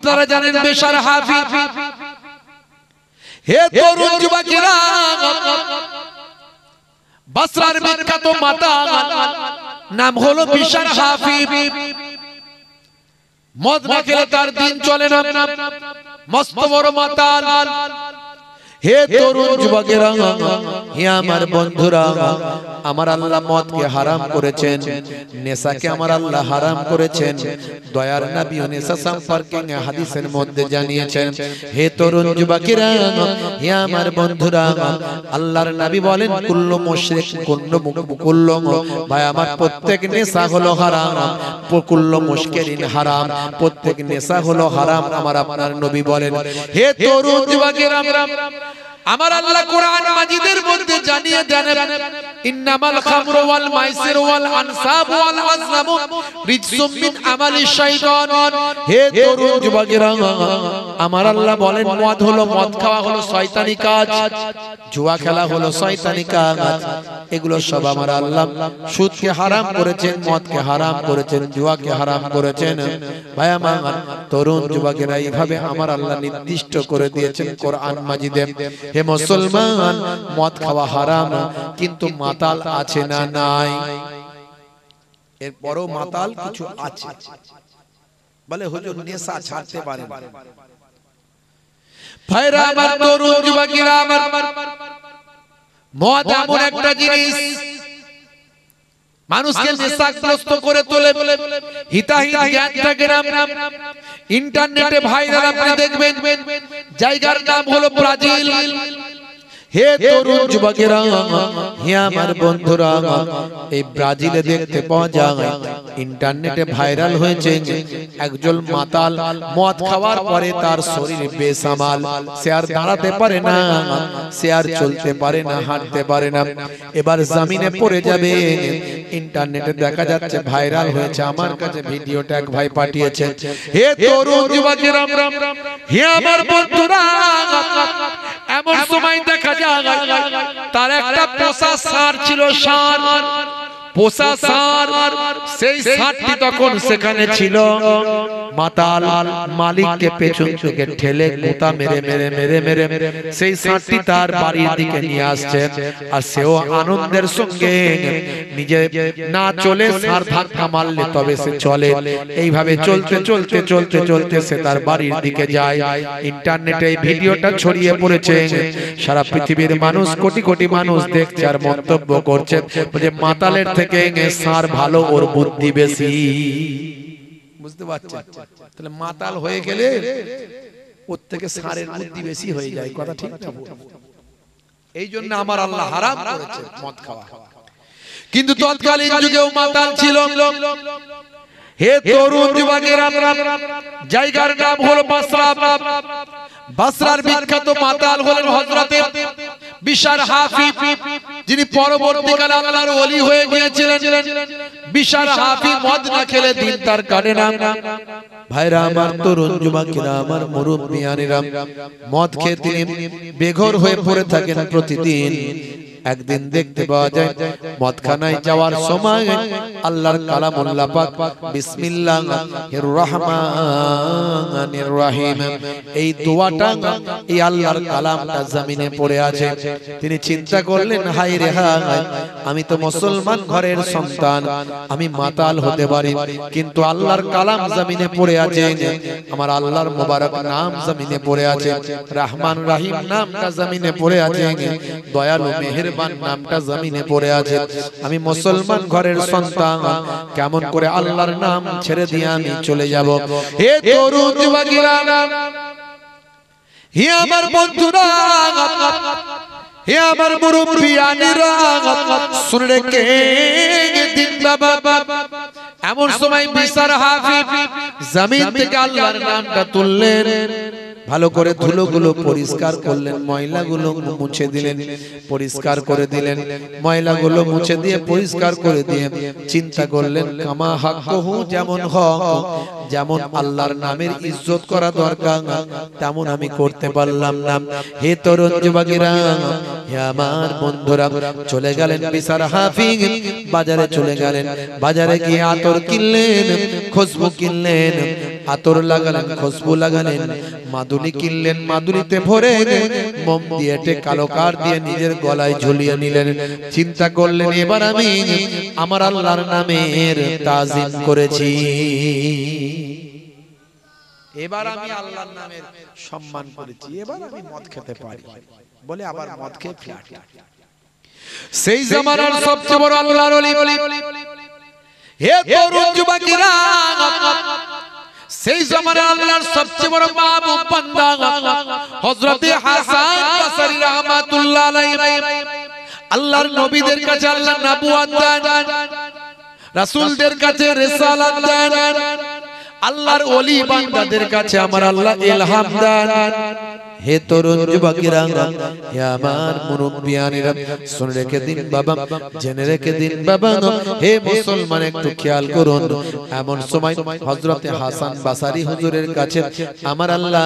আপনারা জানেন বেশার হাফি। হে তরুণ যুবকেরা, বসরার বিখ্যাত মাতাল নাম হলো বেশার হাফি। মদ না খেলে তার দিন চলে না, মস্ত বড় মাতাল। হে তরুণ যুবকেরা, হে আমার বন্ধুরা, আমার আল্লাহ মদকে হারাম করেছেন, নেশাকে আমার আল্লাহ হারাম করেছেন। দয়ার নবী নেশা সম্পর্কে হাদিসের মধ্যে জানিয়েছেন। হে তরুণ যুবকেরা, হে আমার বন্ধুরা, আল্লাহর নবী বলেন কুল্লু মুশরিক কুল্লু ভাই আমার প্রত্যেক নেশা হলো হারাম, কুল্লু মুশকিরিন হারাম, প্রত্যেক নেশা হলো হারাম। আমার আপনার নবী বলেন। হে তরুণ যুবকেরা, আমার আল্লাহ কোরআন মাজিদের মধ্যে জানিয়ে দেন ইন্নামাল খামরু ওয়াল মাইসিরু ওয়াল আনসাবু ওয়াল আজলামু রিজসুম মিন আমালিশ শাইতান। হে তরুণ যুবকেরা, আমার আল্লাহ বলেন মদ হলো, মদ খাওয়া হলো শয়তানি কাজ, জুয়া খেলা হলো শয়তানি কাজ। এগুলো সব আমার আল্লাহ সুদকে হারাম করেছেন, মদকে হারাম করেছেন, জুয়াকে হারাম করেছেন। ভাই আমার তরুণ যুবকেরা, এইভাবে আমার আল্লাহ নির্দিষ্ট করে দিয়েছেন কোরআন মাজিদে। হে মুসলমান, মদ খাওয়া হারাম, কিন্তু মাতাল আছে না নাই? এর বড় মাতাল কিছু আছে, বলে হুজুর নেশা ছাড়তে পারে না। ভাইরা আমার, তরুণ যুবকেরা আমার, মদ এমন একটা জিনিস মানুষকে নেশাগ্রস্ত করে তোলে, হিতাহিত জ্ঞান থাকে না। ইন্টারনেটে ভাইরাল আপনি দেখবেন, জায়গার নাম হলো ব্রাজিল। হে তরুণ যুবকেরা, হে আমার বন্ধুরা, এই ব্রাজিলে দেখতে পাওয়া যায়, ইন্টারনেটে ভাইরাল হয়েছে একজন মাতাল মদ খাওয়ার পরে তার শরীর বেসামাল, সে আর দাঁড়াতে পারে না, সে আর চলতে পারে না, হাঁটতে পারে না, এবার জমিনে পড়ে যাবে। ইন্টারনেটে দেখা যাচ্ছে, ভাইরাল হয়েছে, আমার কাছে ভিডিওটা এক ভাই পাঠিয়েছে। হে তরুণ যুবকেরা, হে আমার বন্ধুরা, এমন সময় দেখা যায় তার একটা পোষা ষাঁড় ছিল, ষাঁড়, পোষা ষাঁড়, সেই ষাঁড়টি তখন সেখানে ছিল। মাতাল মালিককে পেছন থেকে ঠেলে গোতা মেরে মেরে মেরে মেরে সেই ষাঁড়টি তার বাড়ির দিকে নিয়ে আসছে, আর সেও আনন্দের সঙ্গে নিজে না চলে ষাঁড় ধাক্কা মারলে তবে সে চলে। এইভাবে চলতে চলতে চলতে চলতে সে তার বাড়ির দিকে যায়। ইন্টারনেটে এই ভিডিওটা ছড়িয়ে পড়েছে, সারা পৃথিবীর মানুষ, কোটি কোটি মানুষ দেখছে আর মন্তব্য করছে যে মাতালের থেকে ষাঁড় ভালো, ওর বুদ্ধি বেশি। বুঝতে পারছেন? তাহলে মাতাল হয়ে গেলে ওর থেকে ষাঁড়ের বুদ্ধি বেশি হয়ে যায়। কথা ঠিক না? এই জন্য আমার আল্লাহ হারাম করেছে মদ খাওয়া। কিন্তু তৎকালীন যুগেও মাতাল ছিল। হে তরুণ যুবকেরা, জায়গার নাম হলো বসরা। বসরার বিখ্যাত মাতাল হলেন হযরতে বিশার হাফি, যিনি পরবর্তীকালে আল্লাহর ওলি হয়ে গিয়েছিলেন। বিশার হাফি মদ না খেলে দিন তার কাটে না। ভাইরা আমার, তরুণ যুবকেরা আমার, মুরব্বিয়ানেরা, মদ খেয়ে তিনি বেঘর হয়ে পড়ে থাকেন প্রতিদিন। একদিন দেখতে পাওয়া যায় মদখানায় যাওয়ার সময় আল্লাহর কালামুল্লাহ পাক বিসমিল্লাহির রহমানির রহিম এই দোয়াটা, এই আল্লাহর কালামটা জমিনে পড়ে আছে। তিনি চিন্তা করলেন, হায় রে হায়, আমি তো মুসলমান ঘরের সন্তান, আমি মাতাল হতে পারি, কিন্তু আল্লাহর কালাম জমিনে পড়ে আছে, আমার আল্লাহর মোবারক নাম জমিনে পড়ে আছে, রহমান রহিম নামটা জমিনে পড়ে আছে, দয়ালু মেহেরবান নামটা জমিনে পড়ে আছে। আমি মুসলমান ঘরের সন্তান, কেমন করে আল্লাহর নাম ছেড়ে দিয়ে আমি চলে যাব? হে তরুণ যুবকেরা, হে আমার বন্ধুরা, হে আমার মুরব্বিয়ানেরা, শুনে রেখে দিন বাবা, এমন সময় বিশার হাফি জমিন থেকে আল্লাহর নামটা তুললেন, ভালো করে ধুলোগুলো পরিষ্কার করলেন, ময়লাগুলো মুছে দিলেন, পরিষ্কার করে দিলেন, ময়লাগুলো মুছে দিয়ে পরিষ্কার করে দিয়ে চিন্তা করলেন, কামা হাক্কুহু, যেমন হক, যেমন আল্লাহর নামের ইজ্জত করা দরকার তেমন আমি করতে পারলাম না। হে তরুণ যুবকেরা, হে আমার বন্ধুরা, চলে গেলেন বিশার হাফি, বাজারে চলে গেলেন, বাজারে গিয়ে আতর কিনলেন, খুশবু কিনলেন, আতর লাগালেন, খুশবু লাগালেন, মাদুলি কিনলেন, মাদুলিতে ভরে মোম দিয়ে কালো কার দিয়ে নিজের গলায় ঝুলিয়ে নিলেন। চিন্তা করলেন এবার আমি আমার আল্লাহর নামের তাজিম করেছি, এবার আমি আল্লাহর নামের সম্মান করেছি, এবার আমি মদ খেতে পারি বলে আবার মদ খেয়ে ফ্ল্যাট। সেই জামানার সবচেয়ে বড় আল্লাহর ওলি, হে তরুণ যুবকেরা, সেই জামানার আল্লাহর সবচেয়ে বড় মাহবুব বান্দা হযরত হাসান বসরি রাহমাতুল্লাহ আলাইহি আল্লাহর নবীদের কাছে আল্লাহ নবুয়ত দেন, রাসূলদের কাছে রিসালাত দেন, আল্লাহর ওলি বান্দাদের কাছে আমার আল্লাহ ইলহাম দেন। হে তরুণ যুবকেরা, হে আমার মুরব্বিয়ানেরা, শুনে রেখে দিন বাবা, জেনে রেখে দিন বাবা, হে মুসলমান একটু খেয়াল করুন। এমন সময় হযরতে হাসান বসরি হুজুরের কাছে আমার আল্লাহ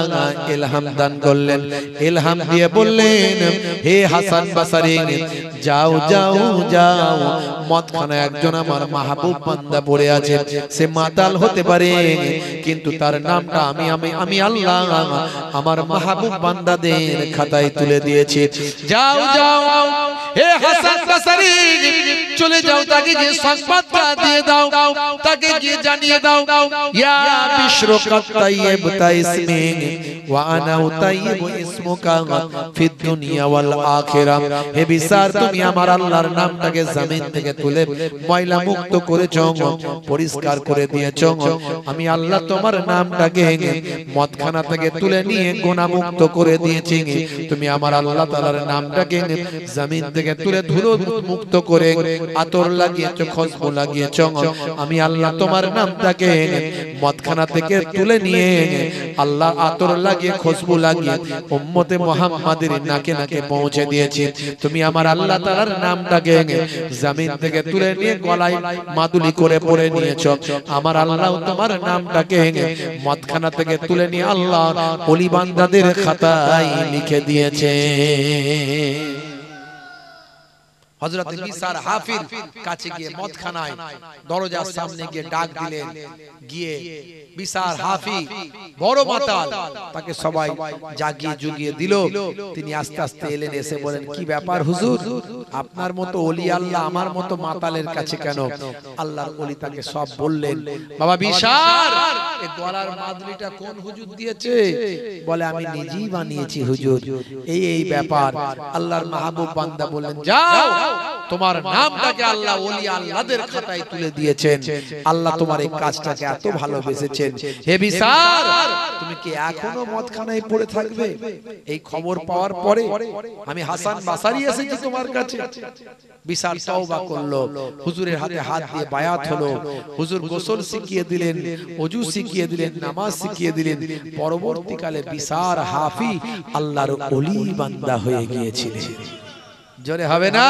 ইলহাম দান করলেন। ইলহাম দিয়ে বললেন, হে হাসান বসরি, যাও যাও যাও, মদখানা একজন আমার মাহবুব বান্দা পড়ে আছে, সে মাতাল হতে পারে কিন্তু তার নামটা আমি আল্লাহ আমার মাহবুব বান্দাদের খাতায় তুলে দিয়েছি। যাও যাও হে হাসান বসরি, চলে যাও, তাকে গিয়ে সংবাদটা দিয়ে দাও, তাকে গিয়ে জানিয়ে দাও, ইয়া বিশরু কাত্তাইব তাইসমি ওয়া আনা উতাইব ইসমুকা ফিদ দুনিয়া ওয়াল আখিরাহ। হে বিসার, তুমি আমার আল্লাহর নামটাকে জমিন থেকে তুলে ময়লা মুক্ত করেছো, পরিষ্কার করে দিয়েছো। আমি আল্লাহ তোমার নামটাকে মদখানা থেকে তুলে নিয়ে গুনাহ মুক্ত করে দিয়েছি। তুমি আমার আল্লাহ তাআলার নামটাকে জমিন থেকে তুলে ধুলো মুক্ত করে আতর লাগিয়েছো, খুশবু লাগিয়েছো। আমি আল্লাহ তোমার নামটাকে মদখানা থেকে তুলে নিয়ে আল্লাহ আতর লাগিয়ে খুশবু লাগিয়ে উম্মতে মুহাম্মাদের নাকে নাকে পৌঁছে দিয়েছি। তুমি আমার আল্লাহ তাআলার নামটাকে জমিন থেকে তুলে নিয়ে গলায় মাদুলি করে পরে নিয়েছো। আমার আল্লাহ তোমার নামটাকে মদখানা থেকে তুলে নিয়ে আল্লাহ ওলি বান্দাদের খাতায় লিখে দিয়েছে। হযরত বিসার হাফির কাছে গিয়ে মদখানায় দরজার সামনে গিয়ে ডাক দিলেন, গিয়ে বিসার হাফি বড় মাতাল, তাকে সবাই জাগিয়ে জুগিয়ে দিল। তিনি আস্তে আস্তে এলেন, এসে বলেন, কি ব্যাপার হুজুর, আপনার মতো ওলি আল্লাহ আমার মতো মাতালের কাছে কেন? আল্লাহর ওলি তাকে সব বললেন। বাবা বিসার, এই গলার মাদুলিটা কোন হুজুর দিয়েছে? বলে, আমি নিজেই বানিয়েছি হুজুর, এই ব্যাপার। আল্লাহর মাহবুব বান্দা বললেন, যাও, তোমার নামটাকে আল্লাহ ওলি আল্লাহদের খাতায় তুলে দিয়েছেন। আল্লাহ তোমার এই কাজটাকে এত ভালোবেসেছেন। হে বিসার, তুমি কি এখনো মদখানায় পড়ে থাকবে? এই খবর পাওয়ার পরে আমি হাসান বসরি এসেছি তোমার কাছে। বিসার তওবা করলো, হুজুরের হাতে হাত দিয়ে বায়াত হলো। হুজুর গোসল শিখিয়ে দিলেন, ওযু শিখিয়ে দিলেন, নামাজ শিখিয়ে দিলেন। পরবর্তীকালে বিসার হাফি আল্লাহর ওলি বান্দা হয়ে গিয়েছিলেন। জোরে হবে না?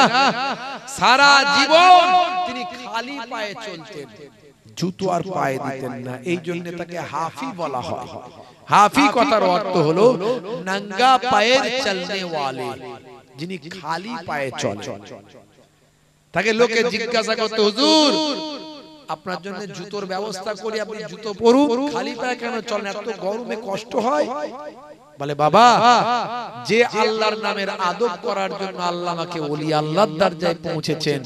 সারা জীবন তিনি খালি পায়ে চলতেন, জুতো আর পায়ে দিতেন না, এই জন্য তাকে হাফি বলা হয়। হাফি কথার অর্থ হলো নঙ্গা পায়ের চলনে ওয়ালে, যিনি খালি পায়ে চলে। তাকে লোকে জিজ্ঞাসা করতে, হুজুর আপনার জন্য জুতোর ব্যবস্থা করি, আপনি জুতো পরুন, খালি পায়ে কেন চলেন? এত গরমে কষ্ট হয়। বলে, বাবা, যে আল্লাহর নামের আদব করার জন্য আল্লাহ আমাকে ওলি আল্লাহর দরজায় পৌঁছেছেন,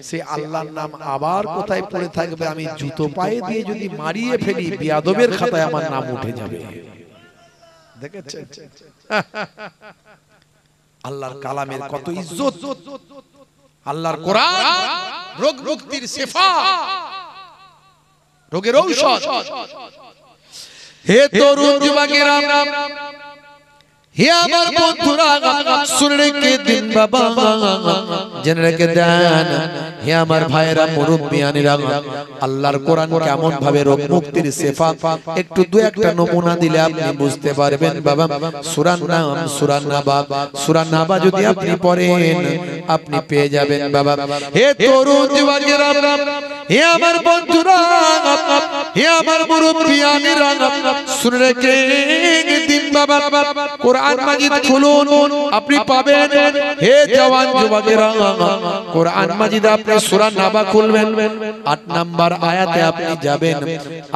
সে আল্লাহর নাম আবার কোথায় পড়ে থাকবে? আমি জুতো পায়ে দিয়ে যদি মারিয়ে ফেলি, বেয়াদবের খাতায় আমার নাম উঠে যাবে। দেখেছেন আল্লাহর কালামের কত ইজ্জত, আল্লাহর কোরআন রোগ মুক্তির শিফা, রোগের ঔষধ। হে তরুণ যুবকেরা, হে আমার বন্ধুরা, শুনে রেখে দিন বাবা, জেনে রেখে দেন। হে আমার ভাইয়েরা, মুরব্বিয়ানেরা, আল্লাহর কোরআন কেমন ভাবে রোগ মুক্তির শিফা, একটু দু একটা নমুনা দিলে আপনি বুঝতে পারবেন বাবা। সূরার নাম সূরা নাবা। সূরা নাবা যদি আপনি পড়েন, আপনি পেয়ে যাবেন বাবা। হে তরুণ যুবকেরা, হে আমার বন্ধুরা, হে আমার মুরব্বি আমিরা, শুনে রেখে দিন বাবা, কোরআন মাজিদ খুলুন, আপনি পাবেন। হে জওয়ান যুবকেরা, কোরআন মাজিদ আপনি সূরা নাবা খুলবেন, 8 নাম্বার আয়াতে আপনি যাবেন।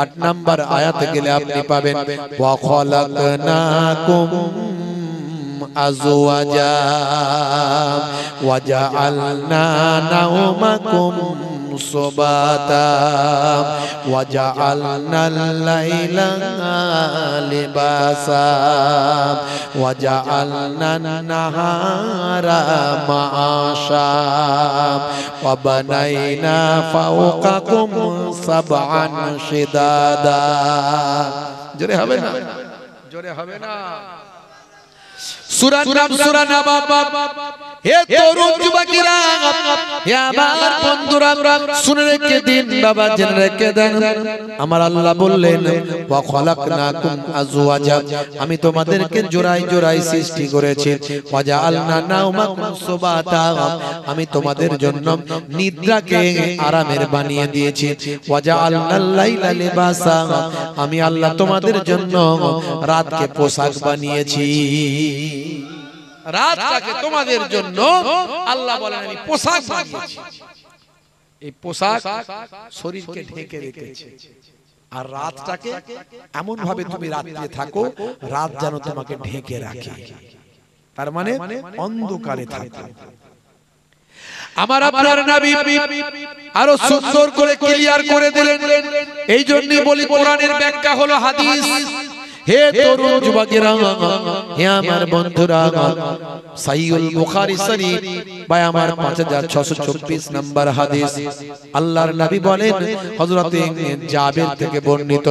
8 নাম্বার আয়াতে গেলে আপনি পাবেন ওয়া খালাকনাকুম আজওয়াজা ওয়া জাআলনা নাওমাকুম সুবাতা ওয়া জাআলনাল লাইলা লিবাসা ওয়া জাআলনান নাহারা মাআশা ওয়া বানাইনা ফাওকাকুম সাবআন শিদাদা। জোরে হবে না? জোরে হবে না? সূরার নাম সূরা নাবা। হে তরুণ যুবকেরা, হে আমার বন্ধুরা, শুনে রেখে দিন বাবা, জেনে রেখে দেন। আমার আল্লাহ বললেন ওয়া খালাকনাকুম আজওয়াজা, আমি তোমাদেরকে জোড়ায় জোড়ায় সৃষ্টি করেছি। ওয়া জাআলনা নাওমাকুম সুবাতা, আমি তোমাদের জন্য নিদ্রাকে আরামের বানিয়ে দিয়েছি। ওয়া জাআলনাল লাইলা লিবাসা, আমি আল্লাহ তোমাদের জন্য রাতকে পোশাক বানিয়েছি। রাতটাকে তোমাদের জন্য আল্লাহ বলেন আমি পোশাক বানিয়েছি। এই পোশাক শরীরকে ঢেকে রেখেছে, আর রাতটাকে এমন ভাবে তুমি রাত্রে থাকো, রাত যেন তোমাকে ঢেকে রাখে, তার মানে অন্ধকারে থাকো। আমার আপনার নবী আরো সুন্দর করে ক্লিয়ার করে দিলেন। এই জন্যই বলি কোরআনের ব্যাখ্যা হলো হাদিস। হে তরুণ যুবকেরা, হে আমার বন্ধুরা, সহিহুল বুখারী শরীফ বা আমার 5624 নম্বর হাদিস, আল্লাহর নবী বলেন, হযরতে জাবের থেকে বর্ণিত,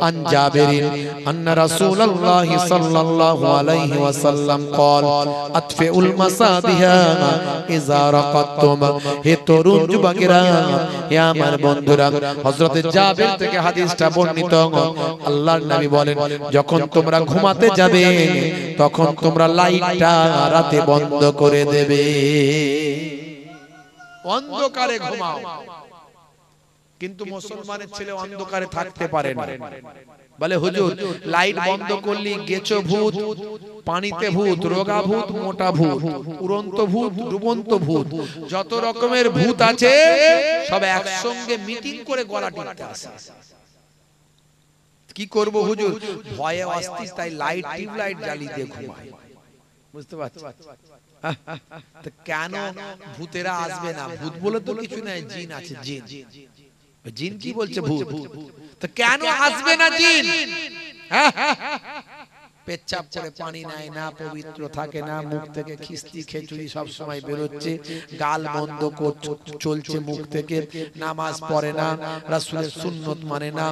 আন জাবেরিন আন্না রাসূলুল্লাহ সাল্লাল্লাহু আলাইহি ওয়াসাল্লাম قال আতফিউল মাসাবিহা ইযা রাকাতুম। হে তরুণ যুবকেরা, হে আমার বন্ধুরা, হযরতে জাবের থেকে হাদিসটা বর্ণিত, আল্লাহর নবী বলেন, যখন তোমরা ঘুমাতে যাবে তখন তোমরা লাইটটা রাতে বন্ধ করে দেবে, অন্ধকারে ঘুমাও। কিন্তু মুসলমানের ছেলে অন্ধকারে থাকতে পারে না, বলে হুজুর লাইট বন্ধ করলি গেছো ভূত, পানিতে ভূত, রোগা ভূত, মোটা ভূত, উড়ন্ত ভূত, ডুবন্ত ভূত, যত রকমের ভূত আছে সব একসঙ্গে মিটিং করে গলা টিপতে আসে। কি করব হুজুর, ভয়ে অস্থির, তাই লাইট টিউবলাইট জ্বালিয়ে দিয়ে ঘুমাই। বুঝতে পারছেন? তো কেন ভূতেরা আসবে না? ভূত বলে তো কিছু নাই, জিন আছে, জিন। জিন কি বলছে? ভূত। তো কেন আসবে না জিন? পেচ্ছাপ করে পানি নেয় না, পবিত্র থাকে না, মুখ থেকে খিস্তি খেচুড়ি সব সময় বেরোচ্ছে, গাল বন্ধ চলছে মুখ থেকে, নামাজ পড়ে না, রাসূলের সুন্নত মানে না।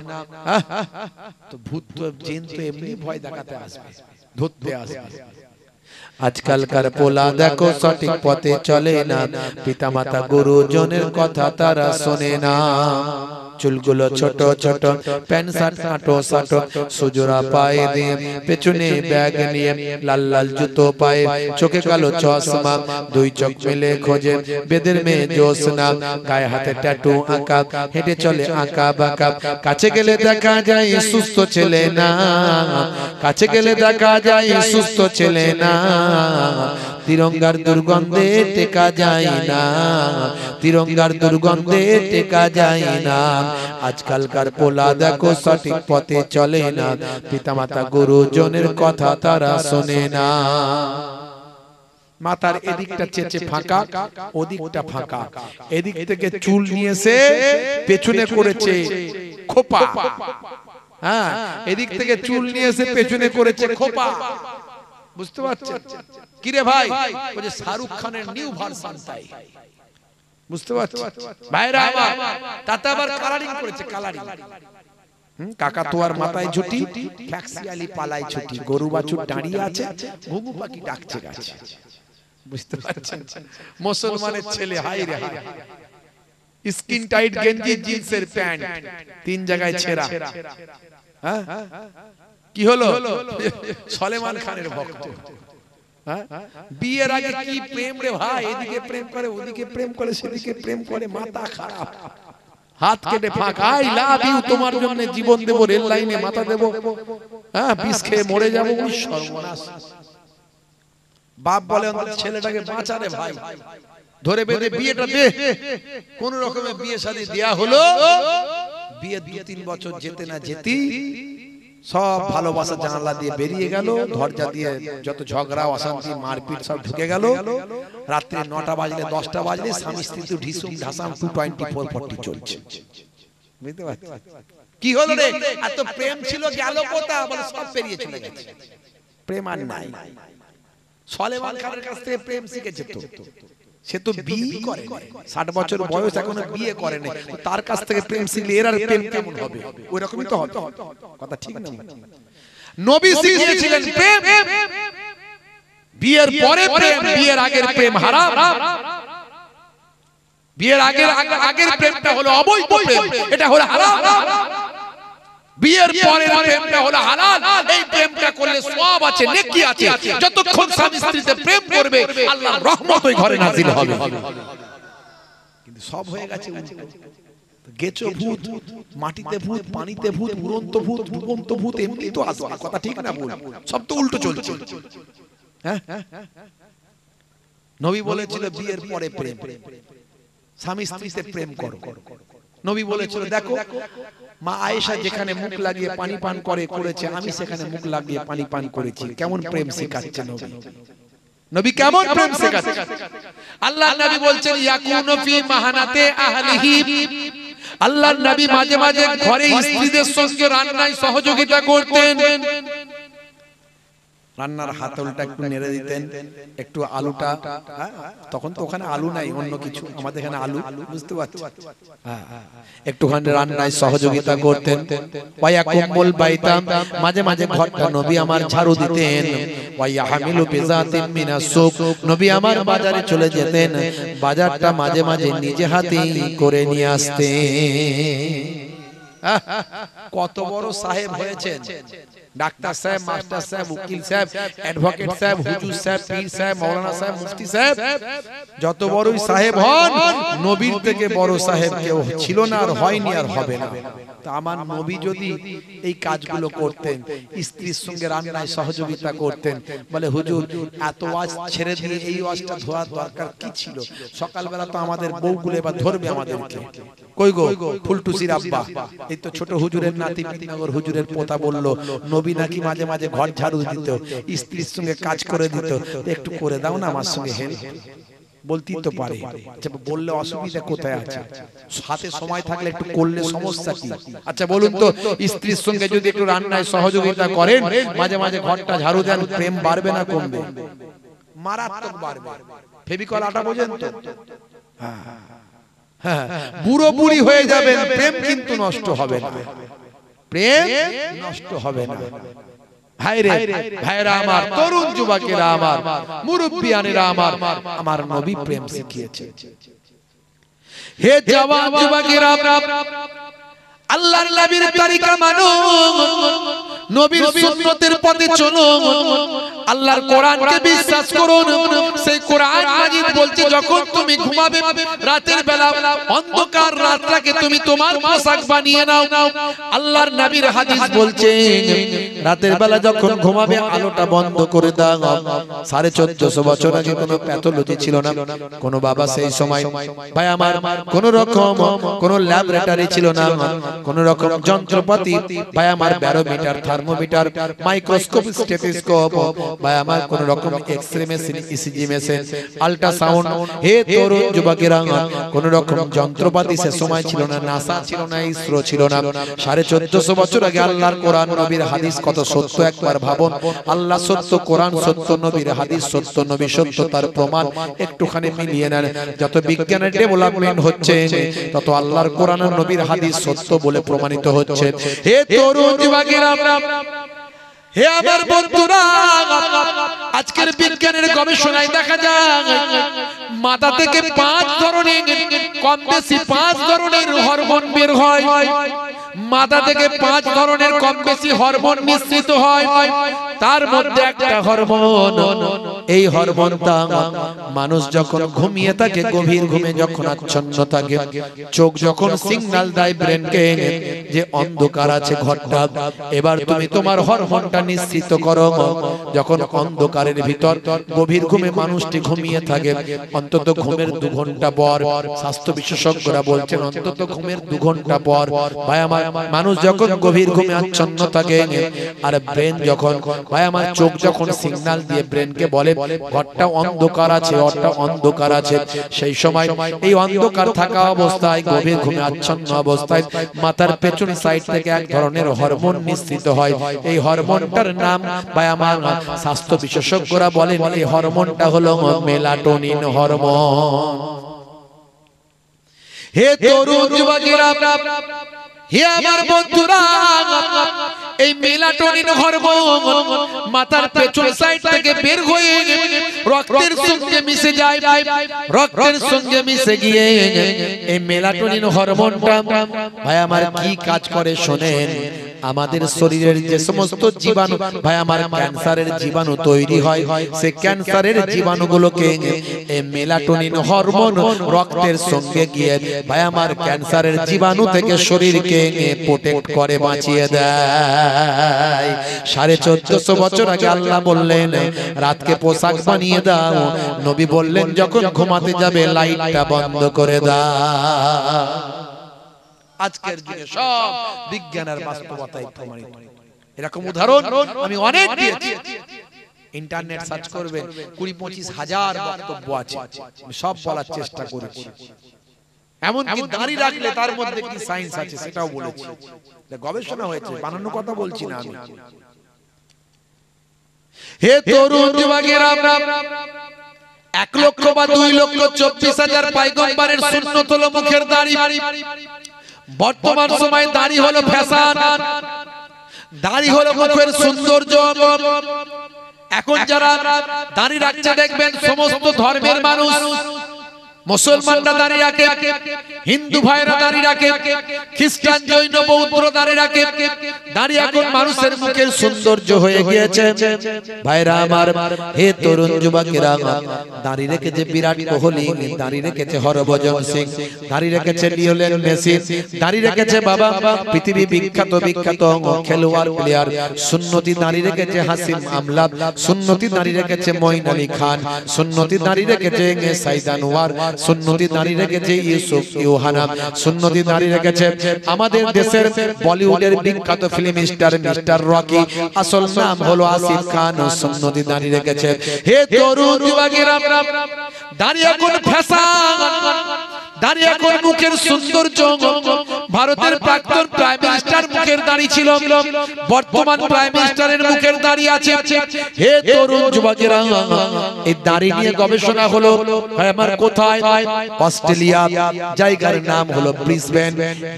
তো ভূত তো জিন তো এমনি ভয় দেখাতে আসবে, ধরতে আসবে। আজকালকার পোলা দেখো সঠিক পথে চলে না, পিতামাতা গুরুজনের কথা তারা শোনে না। চুলগুলো ছোট ছোট, প্যান্ট শার্ট আটো সাটো, সুজোড়া পায়ে দিয়ে, পেছনে ব্যাগ নিয়ে, লাল লাল জুতো পায়ে, চোখে কালো চশমা, দুই চোখ মেলে খোঁজে বেদের মেয়ে জোসনা, গায়ে হাতে ট্যাটু আঁকা, হেঁটে চলে আঁকা বাঁকা। কাছে গেলে দেখা যায় সুস্থ ছেলে না, কাছে গেলে দেখা যায় সুস্থ ছেলে না, তিরঙ্গার দুর্গন্ধে টেকা যায় না, তিরঙ্গার দুর্গন্ধে টেকা যায় না। আজকালকার পোলা দেখো সঠিক পথে চলে না, পিতামাতা গুরুজনের কথা তারা শোনে না। মাথার এদিকটা চেচে ফাঁকা, ওদিকটা ফাঁকা, এদিক থেকে চুল নিয়ে এসে পেছনে করেছে খোপা, হ্যাঁ, এদিক থেকে চুল নিয়ে এসে পেছনে করেছে খোপা। বুঝতে পারছেন? কিরে ভাই, ওই যে শাহরুখ খানের নিউ ভার্সন তাই। বুঝতে পারছেন ভাইরা আমার? তাতে আবার কালারিং করেছে, কালারিং। কাকা তোয়ার মাথায় ঝুটি, ফ্যাক্সিয়ালি পালায় ছুটি, গরু বাছুর দাঁড়িয়ে আছে, ঘুঘু পাখি ডাকছে গাছে। বুঝতে পারছেন? মুসলমানের ছেলে, হাই রে হাই, স্কিন টাইট গেঞ্জি, জিন্সের প্যান্ট, 3 জায়গায় ছেঁড়া। হ্যাঁ, কি হলো? সলেমান খানের ভক্ত। বিয়ের আগে কি প্রেম রে ভাই, এদিকে প্রেম করে, ওদিকে প্রেম করে, সেদিকে প্রেম করে, মাথা খারাপ। হাত কেটে ফাঁক, আই লাভ ইউ, তোমার জন্য জীবন দেব, রেল লাইনে মাথা দেব, হ্যাঁ বিষ খেয়ে মরে যাবো, সর্বনাশ। বাপ বলে ছেলেটাকে বাঁচারে ভাই, ধরে বেঁধে বিয়েটা দে। কোন রকমের বিয়ে শাদী দেয়া হলো। বিয়ে 2-3 বছর যেতে না যেতেই সব ভালোবাসা জানালা দিয়ে বেরিয়ে গেল, দরজা দিয়ে যত ঝগড়া অশান্তি মারপিট সব ঢুকে গেল। রাত্রি 9টা বাজলে 10টা বাজলে স্বামী স্ত্রী তো ঢিসুম ঢাসাম 224-40 চলছে। বুঝতে পারছিস কি হলো রে? এত প্রেম ছিল গেল কোথা? বলে সব পেরিয়ে চলে গেছে, প্রেম আর নাই। সলেমান খানের কাছ থেকে প্রেম শিখেছে তো, সে তো বিয়ে করে 60 বছর বয়স এখনো বিয়ে করে না, তার কাছ থেকে প্রেম শিখলে এর আর প্রেম কেমন হবে? ওই রকমই তো হবে, কথা ঠিক না? নবী শিখিয়েছিলেন প্রেম, বিয়ের পরে প্রেম, বিয়ের আগের প্রেম হারাম। বিয়ের আগের প্রেমটা হলো অবৈধ প্রেম, এটা হলো হারাম। বিয়ের পরের প্রেমটা হলো হালাল, এই প্রেমটা করলে সওয়াব আছে, নেকি আছে। যতক্ষণ স্বামী স্ত্রীতে প্রেম করবে আল্লাহর রহমত ওই ঘরে নাজিল হবে। কিন্তু সব হয়ে গেছে গেছো ভূত, মাটিতে ভূত, পানিতে ভূত, উড়ন্ত ভূত, ডুবন্ত ভূত, এমনি তো আসবে, কথা ঠিক না বল? সব তো উল্টো চলছে। হ্যাঁ, নবী বলেছিল বিয়ের পরে প্রেম, স্বামী স্ত্রীতে প্রেম করো। নবী বলেছিল দেখো মা আয়েশা যেখানে মুখ লাগিয়ে পানি পান করেছে, আমি সেখানে মুখ লাগিয়ে পানি পান করেছি। কেমন প্রেম শেখাচ্ছে নবী? নবী কেমন প্রেম শেখাচ্ছে? আল্লাহর নবী বলছেন ইয়াকুনু ফি মাহানাতে আহলিহি, আল্লাহর নবী মাঝে মাঝে ঘরে স্ত্রীদের সঙ্গে রান্নায় সহযোগিতা করতেন। রান্নার হাতলটা একটু নেড়ে দিতেন, একটু আলুটা, তখন তো ওখানে আলু নাই, অন্য কিছু, আমাদের এখানে আলু, বুঝতে পারছি, একটুখানি রান্নায় সহযোগিতা করতেন। ওয়ায়াকুমুল বাইতাম, মাঝে মাঝে ঘরটা নবী আমার ঝাড়ু দিতেন। ওয়ায়াহমিলু বিজাতিন মিনাস সুক, নবী আমার বাজারে চলে যেতেন, বাজারটা মাঝে মাঝে নিজে হাতেই করে নিয়ে আসতেন। কত বড় সাহেব হয়েছেন, ডাক্তার সাহেব, মাস্টার সাহেব, উকিল সাহেব, অ্যাডভোকেট সাহেব, হুজুর সাহেব, পীর সাহেব, মাওলানা সাহেব, মুফতি সাহেব, যত বড়ই সাহেব হন, নবীর থেকে বড় সাহেব কেউ ছিল না, আর হয়নি, আর হবে না। তা আমার নবী যদি এই কাজগুলো করতেন, স্ত্রীর সঙ্গে রান্নায় সহযোগিতা করতেন, বলে হুজুর এত ওয়াজ ছেড়ে দিয়ে এই ওয়াজটা ধোয়ার দরকার কি ছিল? সকালবেলা তো আমাদের বউগুলো এবার ধরবে আমাদেরকে। কই গো ফুলটুসির আব্বা, এই তো ছোট হুজুরের নাতি পিতনগর হুজুরের পোতা বলল নবী নাকি মাঝে মাঝে ঘর ঝাড়ু দিত, স্ত্রীর সঙ্গে কাজ করে দিত, একটু করে দাও না আমার সঙ্গে হেল্প। বলতেই তো পারে, বললে অসুবিধা কোথায় আছে? হাতে সময় থাকলে একটু করলে সমস্যা কি? আচ্ছা বলুন তো, স্ত্রীর সঙ্গে যদি একটু রান্নায় সহযোগিতা করেন, মাঝে মাঝে ঘরটা ঝাড়ু দেন, প্রেম বাড়বে না কমবে? মারাত্মক বাড়বে। ফেভিকল আটা বোঝেন তো? হ্যাঁ, বুড়ো বুড়ি হয়ে যাবেন, প্রেম কিন্তু নষ্ট হবে না, প্রেম নষ্ট হবে না। ভাইরে ভাইরা আমার, তরুণ যুবকেরা আমার, মুরব্বিয়ানেরা আমার, আমার নবী প্রেম শিখিয়েছে। হে জওয়ান যুবকেরা, আল্লাহর নবীর তরিকা মানো, নবীর সুন্নতের পথে চলো, আল্লাহর কোরআনকে বিশ্বাস করো। সেই কোরআন মাজিদ বলছে যখন তুমি ঘুমাবে রাতের বেলা, অন্ধকার রাতটাকে তুমি তোমার পোশাক বানিয়ে নাও। আল্লাহর নবীর হাদিস বলছে রাতের বেলা যখন ঘুমাবে আলোটা বন্ধ করে দাও। 1450 বছর আগে কোনো প্যাথোলজি ছিল না, কোনো বাবা সেই সময় ভাই আমার কোনো রকম কোনো ল্যাবরেটরি ছিল না, কোন রকম যন্ত্রপাতি ভাই আমার ব্যারোমিটার, থার্মোমিটার, মাইক্রোস্কোপ, স্টেথোস্কোপ ভাই আমার, কোন রকম x-ray machine, ECG machine, ultrasound, হে তরুণ যুবকেরা, কোন রকম যন্ত্রপাতি সে সময় ছিল না, নাসা ছিল না, ইসরো ছিল না। 1450 বছর আগে আল্লাহর কোরআন নবীর হাদিস কত সত্য একবার ভাবুন। আল্লাহ সত্য, কোরআন সত্য, নবীর হাদিস সত্য, নবী সত্য, তার প্রমাণ একটুখানি মিলিয়ে নেন। যত বিজ্ঞানের ডেভেলপমেন্ট হচ্ছে তত আল্লাহর কোরআন আর নবীর হাদিস সত্য বলে প্রমাণিত হচ্ছে। হে তরুণ যুবকেরা, হে আমার বন্ধুরা, আজকের বিজ্ঞানের গবেষণায় দেখা যায় মাথা থেকে 5 ধরনের, কম বেশি 5 ধরনের হরমোন বের হয়। মাথা থেকে 5 ধরনের কম বেশি হরমোন নিঃসৃত হয়, তার মধ্যে একটা হরমোন, এই হরমোনটা মানুষ যখন ঘুমিয়ে থাকে, গভীর ঘুমে যখন আচ্ছন্ন থাকে, চোখ যখন সিগন্যাল দেয় ব্রেনকে যে অন্ধকার আছে ঘরটা, এবার তুমি তোমার হরমোনটা নিঃসৃত করো। যখন অন্ধকারের ভিতর গভীর ঘুমে মানুষটি ঘুমিয়ে থাকে, অন্তত ঘুমের 2 ঘন্টা পর, স্বাস্থ্য বিশেষজ্ঞরা বলছেন অন্তত ঘুমের 2 ঘন্টা পর ভাই আমার মানুষ যখন গভীর ঘুমে আচ্ছন্ন থাকে, আর ব্রেন যখন ভাই আমার চোখ যখন সিগন্যাল দিয়ে ব্রেনকে বলে ঘরটা অন্ধকার আছে, ঘরটা অন্ধকার আছে, সেই সময় এই অন্ধকার থাকা অবস্থায় গভীর ঘুমে আচ্ছন্ন অবস্থায় মাথার পেছন সাইড থেকে এক ধরনের হরমোন নিঃসৃত হয়। এই হরমোনটার নাম ভাই আমার স্বাস্থ্য বিশেষজ্ঞরা বলেন এই হরমোনটা হলো মেলাটোনিন হরমোন। হে তরুণ যুবকেরা, হে আমার বন্ধুরা, এই মেলাটোনিন হরমোন মাথার পেছন সাইড থেকে বের হয়ে রক্তের সঙ্গে মিশে যায়, রক্তের সঙ্গে মিশে গিয়ে এই মেলাটোনিন হরমোনটা ভাই আমার কি কাজ করে শোনেন। আমাদের শরীরের যে সমস্ত জীবাণু ভাই আমার ক্যান্সারের জীবাণু তৈরি হয়, সেই ক্যান্সারের জীবাণুগুলোকে এই মেলাটোনিন হরমোন রক্তের সঙ্গে গিয়ে ভাই আমার ক্যান্সারের জীবাণু থেকে শরীরকে প্রোটেক্ট করে বাঁচিয়ে দেয়। 1450 বছর আগে আল্লাহ বললেন রাতকে পোশাক বানিয়ে দাও, নবী বললেন যখন ঘুমাতে যাবে লাইটটা বন্ধ করে দাও। আজকের যুগে সব বিজ্ঞানের বাস্তবতায় প্রমাণিত। এরকম উদাহরণ আমি অনেক দিয়েছি, ইন্টারনেট সার্চ করবেন 20-25 হাজার বক্তব্য আছে, সব বলার চেষ্টা করেছি। এমনকি দাড়ি রাখলে তার মধ্যে কি সায়েন্স আছে সেটাও বলেছি, গবেষণা হয়েছে, বানানো কথা বলছি না আমি। হে তরুণ যুবকেরা, 1 লক্ষ বা 2 লক্ষ 24,000 পয়গম্বরের সুন্নাত হলো মুখের দাড়ি। বর্তমান সময়ে দাড়ি হলো ফ্যাশন, দাড়ি হলো মুখের সৌন্দর্য। এখন যারা দাড়ি রাখছে দেখবেন সমস্ত ধর্মের মানুষ, মুসলমানরা দাড়ি রাখে, হিন্দু ভাইরা দাড়ি রাখে, খ্রিস্টান জৈন বৌদ্ধরা দাড়ি রাখে। দাড়ি এখন মানুষের মুখের সৌন্দর্য হয়ে গিয়েছে। ভাইরা আমার, হে তরুণ যুবকেরা, দাড়ি রেখেছে বিরাট কোহলি, দাড়ি রেখেছে হরভজন সিং, দাড়ি রেখেছে লিওনেল মেসি, দাড়ি রেখেছে বাবা পৃথিবী বিখ্যাত বিখ্যাত খেলোয়াড় প্লেয়ার, সুন্নতি দাড়ি রেখেছে হাসিম আমলা, সুন্নতি দাড়ি রেখেছে মঈন আলী খান, সুন্নতি দাড়ি রেখেছে সাইদ আনোয়ার, সুন্নতি দাড়ি রেখেছে ইউসুফ ইউহানা, সুন্নতি দাড়ি রেখেছে আমাদের দেশের বলিউডের বিখ্যাত ফিল্ম স্টার মিস্টার রকি, আসল নাম হলো আসিফ খান, সুন্নতি দাড়ি রেখেছে। হে তরুণ যুবকেরা, দাড়ি এখন ফ্যাশন, দাড়ি এখন মুখের সৌন্দর্য। ভারতের প্রাক্তন প্রাইম মিনিস্টার মুখের দাড়ি ছিল, বর্তমান প্রাইম মিনিস্টারের মুখের দাড়ি আছে। হে তরুণ যুবকেরা, এই দাড়ি নিয়ে গবেষণা হলো আমার কোথায়? অস্ট্রেলিয়া, জায়গার নাম হলো ব্রিসবেন।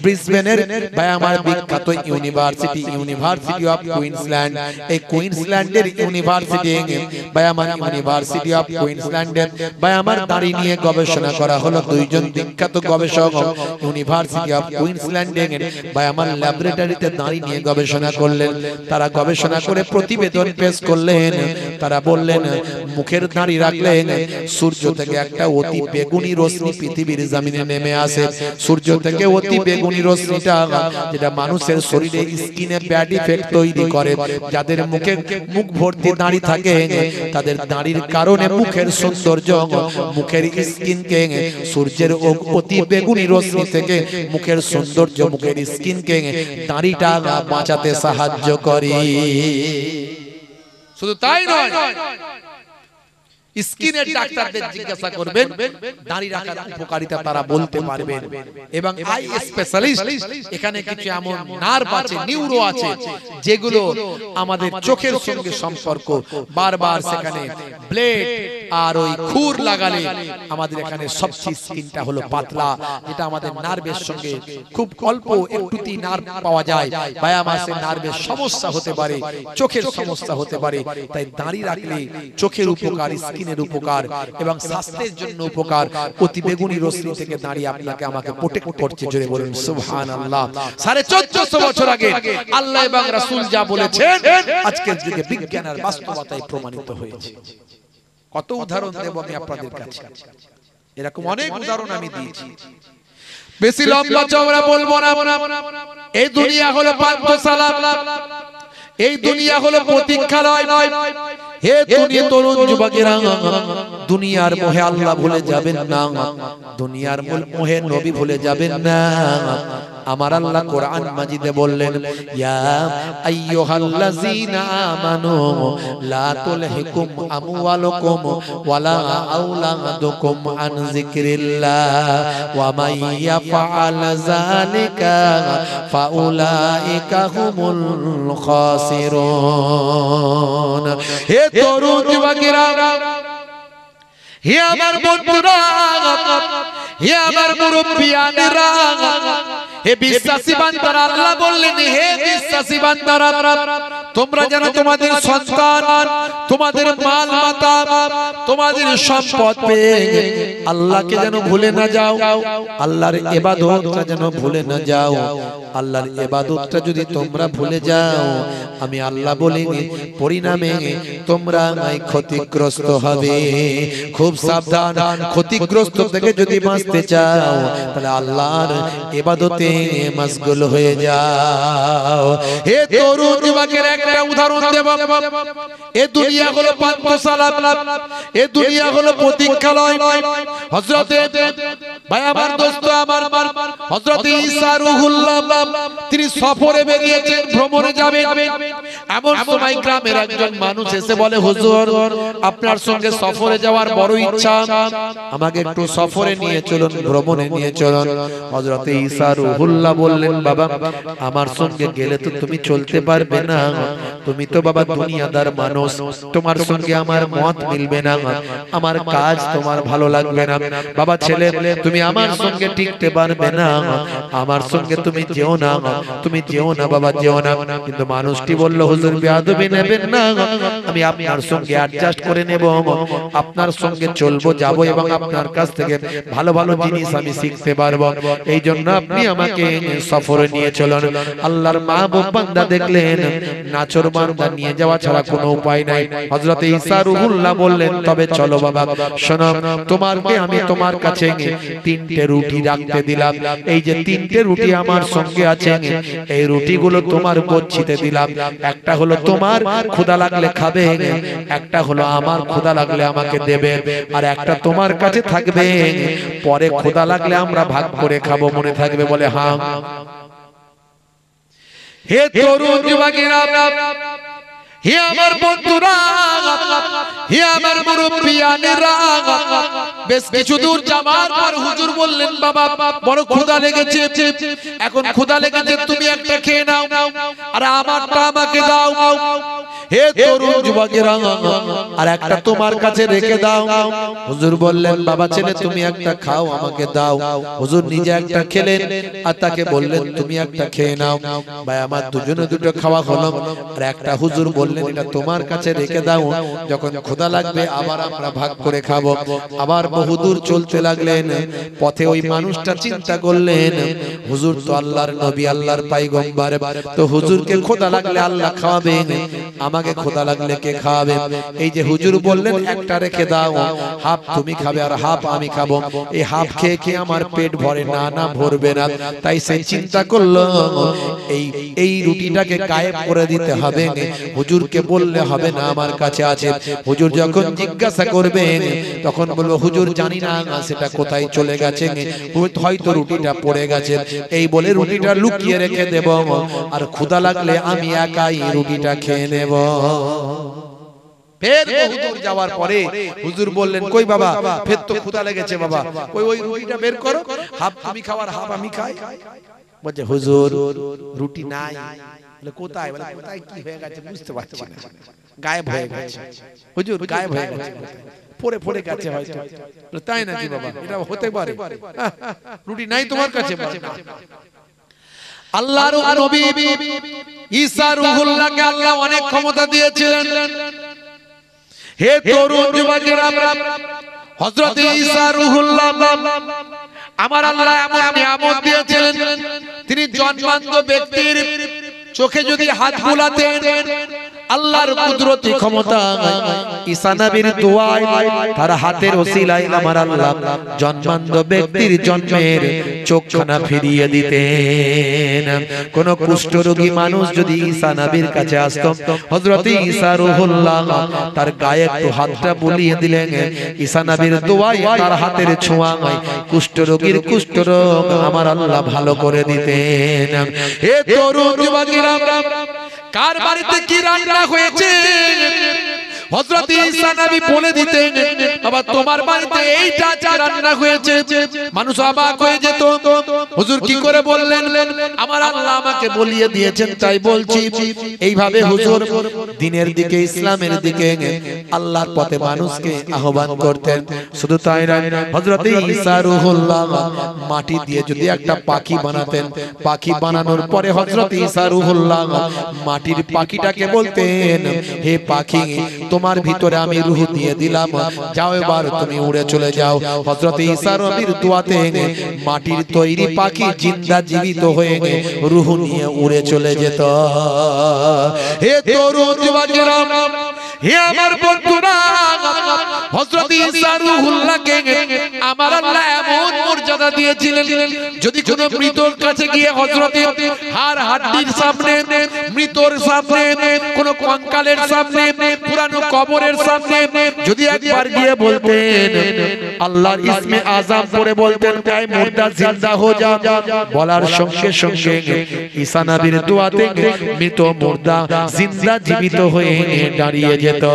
ব্রিসবেনের ভাই আমার বিখ্যাত ইউনিভার্সিটি, ইউনিভার্সিটি অফ কুইন্সল্যান্ড। এই কুইন্সল্যান্ডের ইউনিভার্সিটি ভাই আমার ইউনিভার্সিটি অফ কুইন্সল্যান্ডের ভাই আমার দাড়ি নিয়ে গবেষণা করা হলো। 2 জন বিখ্যাত গবেষক ইউনিভার্সিটি অফ কুইন্সল্যান্ডে ভাই আমার ল্যাবরেটরিতে দাড়ি নিয়ে গবেষণা করলেন। তারা গবেষণা করে প্রতিবেদন পেশ করলেন। তারা বললেন মুখের দাড়ি রাখলে সূর্য থেকে একটা অতি বেগুনি রশ্মি পৃথিবীর জমিনে নেমে আসে। সূর্য থেকে অতি বেগুনি রশ্মিটা যেটা মানুষের শরীরে স্কিনে ব্যাড ইফেক্ট তৈরি করে। যাদের মুখে মুখ ভর্তি দাড়ি থাকে তাদের দাড়ির কারণে মুখের সৌন্দর্য, মুখের স্কিনকে সূর্যের অতি বেগুনি রশ্মি থেকে মুখের সৌন্দর্য, মুখের স্কিনকে দাড়িটা বাঁচাতে সাহায্য করে। শুধু তাই নয়, স্কিনের ডাক্তারদের জিজ্ঞাসা করবেন, দাড়ি রাখার উপকারিতা তারা বলতে পারবেন। এবং আই স্পেশালিস্ট, এখানে কিছু এমন নার্ভ আছে, নিউরো আছে, যেগুলো আমাদের চোখের সঙ্গে সম্পর্ক। বারবার সেখানে ব্লেড আর ওই খুর লাগালে আমাদের এখানে সবচেয়ে স্কিনটা হলো পাতলা, যেটা আমাদের নার্ভের সঙ্গে খুব অল্প একটুতেই নার্ভ পাওয়া যায়। বায়া মাসে নার্ভের সমস্যা হতে পারে, চোখের সমস্যা হতে পারে। তাই দাড়ি রাখলে চোখের উপকার, স্কিনের উপকার এবং স্বাস্থ্যের জন্য উপকার অতি বেগুনি রশ্মি থেকে দাঁড়িয়ে আপনাকে আমাকে প্রোটেক্ট করছে। জোরে বলুন সুবহানাল্লাহ। 1450 বছর আগে আল্লাহ এবং রাসূল যা বলেছেন আজকের যুগে বিজ্ঞান আর বাস্তবতায় প্রমাণিত হয়েছে। কত উদাহরণ দেব আমি আপনাদের কাছে, এরকম অনেক উদাহরণ আমি দিয়েছি, বেশি লম্বা চওড়া বলবো না। এই দুনিয়া হলো পান্থশালা, এই দুনিয়া হলো প্রতীক্ষালয়। হে দুনিয়া তরুণ যুবকেরা, দুনিয়ার মোহে আল্লাহ ভুলে যাবেন না, দুনিয়ার মোহে নবী ভুলে যাবেন না। আমার আল্লাহ কোরআন মাজিদে বললেন, ইয়া আইয়ুহাল্লাযীনা আমানু লা তুলহিকুম আমওয়ালুকুম ওয়ালা আওলাদুকুম আন যিকরিল্লাহ ওয়া মান ইয়াফআল যালিকা ফাউলাইকা হুমুল খাসিরুন। হে তরুণ যুবকেরা, হে আমার বন্ধুরা, হে আমার মুরব্বিয়ানেরা, হে বিশ্বাসী বান্দারা, আল্লাহ বললেন হে বিশ্বাসী বান্দারা, তোমরা যেন তোমাদের সন্তান, তোমাদের মাল মাতা, তোমাদের সম্পদ পেয়ে আল্লাহকে যেন ভুলে না যাও, আল্লাহর ইবাদতটা যেন ভুলে না যাও। আল্লাহর ইবাদতটা যদি তোমরা ভুলে যাও, আমি আল্লাহ বলি পরিণামে তোমরা ক্ষতিগ্রস্ত হবে। খুব সাবধান, ক্ষতিগ্রস্ত থেকে যদি বাঁচতে চাও তাহলে আল্লাহর ইবাদতে মশগুল হয়ে যাও। হে তরুণ যুবকের একটা উদাহরণ দেব। এই দুনিয়া হলো পান্থশালা, এই দুনিয়া হলো প্রতীক্ষালয়। হযরতে ভাই আমার দোস্ত আমার হযরতে ঈসা রূহুল্লাহ তিনি সফরে বেরিয়েছেন, ভ্রমণে যাবেন। এমন সময় গ্রামের একজন মানুষ এসে বলে, হুজুর আপনার সঙ্গে সফরে যাওয়ার বড় ইচ্ছা, আমাকে একটু সফরে নিয়ে চলুন, ভ্রমণে নিয়ে চলুন। হযরতে ঈসা রূহুল্লাহ বললেন, বাবা আমার সঙ্গে গেলে তো তুমি চলতে পারবে না, তুমি তো বাবা দুনিয়াদার মানুষ, তোমার সঙ্গে আমার মত মিলবে না, আমার কাজ তোমার ভালো লাগবে না। বাবা ছেলে তুমি আমার সঙ্গে টিকতে পারবে না, আমার সঙ্গে তুমি যেও না, তুমি যেও না বাবা, যেও না। কিন্তু মানুষটি বলল, হুজুর বেয়াদবি নেবেন না, আমি আপনার সঙ্গে অ্যাডজাস্ট করে নেব, আপনার সঙ্গে চলবো, যাব এবং আপনার কাছ থেকে ভালো ভালো জিনিস আমি শিখতে পারবো, এই জন্য আপনি আমাকে সফরে নিয়ে চলুন। আল্লাহর মাহবুব বান্দা দেখলেন নাচর বান্দা নিয়ে যাওয়া ছাড়া কোনো উপায় নাই। হযরত ঈসা রূহুল্লাহ বললেন, তবে চলো বাবা, শোনো তোমাকে আমি তোমার কাছে 3টে রুটি রাখতে দিলাম, এই যে 3টে রুটি আমার সঙ্গে আছে, এই রুটিগুলো তোমার গচ্ছিতে দিলাম। একটা হলো তোমার ক্ষুধা লাগলে খাবে, একটা হলো আমার ক্ষুধা লাগলে আমাকে দেবে, আর একটা তোমার কাছে থাকবে, পরে ক্ষুধা লাগলে আমরা ভাগ করে খাবো, মনে থাকবে? বলে হ্যাঁ। হে তরুণ যুবকেরা, হে আমার বন্ধুরা, হে আমার মুরব্বিয়ানেরা, বেশ কিছু দূর যাবার পর হুজুর বললেন, বাবা বড় ক্ষুধা লেগেছে, এখন ক্ষুধা লেগেছে, তুমি একটা খেয়ে নাও আর আমারটা আমাকে দাও। হে তরুণ যুবকেরা, আর একটা তোমার কাছে রেখে দাও। হুজুর বললেন, বাবা ছেলে তুমি একটা খাও, আমাকে দাও। হুজুর নিজে একটা খেলেন আর তাকে বললেন, তুমি একটা খেয়ে নাও। ভাই আমার দুজনে দুটো খাওয়া হলো, আর একটা হুজুর বললেন, এটা তোমার কাছে রেখে দাও, যখন ক্ষুধা লাগবে আবার আমরা ভাগ করে খাবো। আবার বহুদূর চলতে লাগলেন, পথে ওই মানুষটা চিন্তা করলেন, হুজুর তো আল্লাহর নবী, আল্লাহর পয়গম্বর, তো হুজুরকে ক্ষুধা লাগলে আল্লাহ খাওয়াবেন, আমাকে ক্ষুধা লাগলে কে খাওয়াবে? এই যে হুজুর বললেন একটা রেখে দাও, হাফ তুমি খাবে আর হাফ আমি খাবো, এই হাফ খেয়ে কি আমার পেট ভরে? না, না ভরবে না। তাই সে চিন্তা করলো এই রুটিটাকে গায়েব করে দিতে হবে, হুজুরকে বললে হবে না আমার কাছে আছে। হুজুর যখন জিজ্ঞাসা করবেন তখন বলবো, হুজুর জানি না সেটা কোথায় চলে গেছে, হয়তো রুটিটা পড়ে গেছে, এই বলে রুটিটা লুকিয়ে রেখে দেব, আর ক্ষুধা লাগলে আমি একাই রুটিটা খেয়ে নেব। ফের বহুদূর যাওয়ার পরে হুজুর বললেন, কই বাবা, ফের তো ক্ষুধা লেগেছে বাবা, ওই রুটিটা বের করো, হাফ তুমি খাও আর হাফ আমি খাই। বলছে, হুজুর রুটি নাই। বলে কোথায়? বলে কোথায় কি হয়ে গেছে বুঝতে পারছি না, গায়েব হয়ে গেছে। হুজুর গায়েব হয়ে গেছে, পড়ে পড়ে গেছে হয়তো। তাই নাকি বাবা? এটা হতে পারে, রুটি নাই তোমার কাছে? আল্লাহর নবী ঈসা রূহুল্লাহকে আল্লাহ অনেক ক্ষমতা দিয়েছিলেন। হে তরুণ যুবকেরা, হযরত ঈসা রূহুল্লাহ আমার আল্লাহ এমন নিয়ামত দিয়েছিলেন, তিনি জন্মান্ত ব্যক্তির চোখে যদি হাত বুলাতেন আল্লাহর কুদরতি ক্ষমতা ঈসা নবীর দোয়ায় তার হাতের ওসিলায় আমার আল্লাহ জন্মান্ত ব্যক্তির জন্মের চোখখানা ফিরিয়ে দিতেন। কোন কুষ্ঠরোগী মানুষ যদি ঈসা নবীর কাছে আসতো, হযরত ঈসা রূহুল্লাহ তার গায়ে একটু হাতটা বুলিয়ে দিলেন, ঈসা নবীর দোয়ায় তার হাতের ছোঁয়ায় কুষ্ঠরোগীর কুষ্ঠরোগ আমার আল্লাহ ভালো করে দিতেন। হে তরুণ যুবকেরা, কার বাড়িতে কি রান্না হয়েছে হযরত ঈসা নবী বলে দিতেন, বাবা তোমার বাড়িতে এইটা আজকে রান্না হয়েছে। মানুষ অবাক হয়ে যেত, হুজুর কি করে বললেন? আমার আল্লাহ আমাকে বলিয়ে দিয়েছেন তাই বলছি। এইভাবে হুজুর দ্বীনের দিকে, ইসলামের দিকে, আল্লাহর পথে মানুষকে আহ্বান করতেন। শুধু তাই নয়, হযরত ঈসা রূহুল্লাহ মাটি দিয়ে যদি একটা পাখি বানাতেন, পাখি বানানোর পরে হযরত ঈসা রূহুল্লাহ মাটির পাখিটাকে বলতেন, হে পাখি তোমার ভিতরে আমি রূহ দিয়ে দিলাম, যাও এবার তুমি উড়ে চলে যাও। হযরত ঈসা নবীর দোয়াতে মাটির তৈরি পাখি জিন্দা জীবিত হয়ে রূহ নিয়ে উড়ে চলে যেত। হে তরুণ যুবকেরা, হে আমার বন্ধুরা, হযরত ঈসা রূহুল্লাহকে আমার আল্লাহ এমন মর্যাদা দিয়েছিলেন, যদি কোনো মৃতর কাছে গিয়ে হযরত হাড় হাড্ডির সামনে, মৃতর সামনে, কোন কঙ্কালের সামনে, পুরানো কবরের সামনে যদি একবার গিয়ে বলতেন, আল্লাহর ইসমে আযম পড়ে বলতেন, তাই মুর্দা জিন্দা হো যা, বলার সঙ্গে সঙ্গে ঈসা নবীর দোয়াতে মৃত মুর্দা জিন্দা জীবিত হয়ে দাঁড়িয়ে যেত।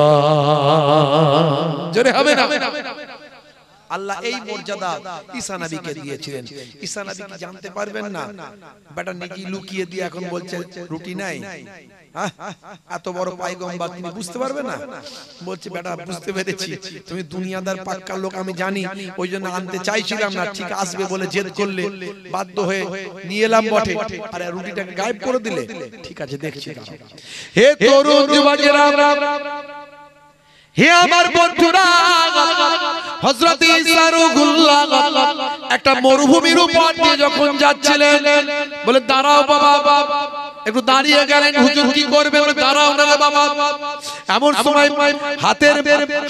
জোরে হবে না? আল্লাহ এই মর্যাদা ঈসা নবীকে দিয়েছিলেন। ঈসা নবী কি জানতে পারবেন না? বেটা নাকি লুকিয়ে দিয়ে এখন বলছে রুটি নাই, এত বড় পয়গম্বর তুমি বুঝতে পারবে না? বলছে বেটা বুঝতে পেরেছি, তুমি দুনিয়াদার পাক্কা লোক আমি জানি, ওই জন্য আনতে চাইছিলাম না, ঠিক আসবে বলে জেদ করলে বাধ্য হয়ে নিয়ে এলাম বটে, আর রুটিটাকে গায়েব করে দিলে। ঠিক আছে দেখছি। হে তরুণ যুবকেরা, হে আমার বন্ধুরা, হযরত ঈসা রূহুল্লাহ একটা মরুভূমির উপর দিয়ে যখন যাচ্ছিলেন, বলে দাঁড়াও বাবা, একটু দাঁড়িয়ে গেলেন। হুজুর কি করবে? বলে দাঁড়াও না বাবা। এমন সময়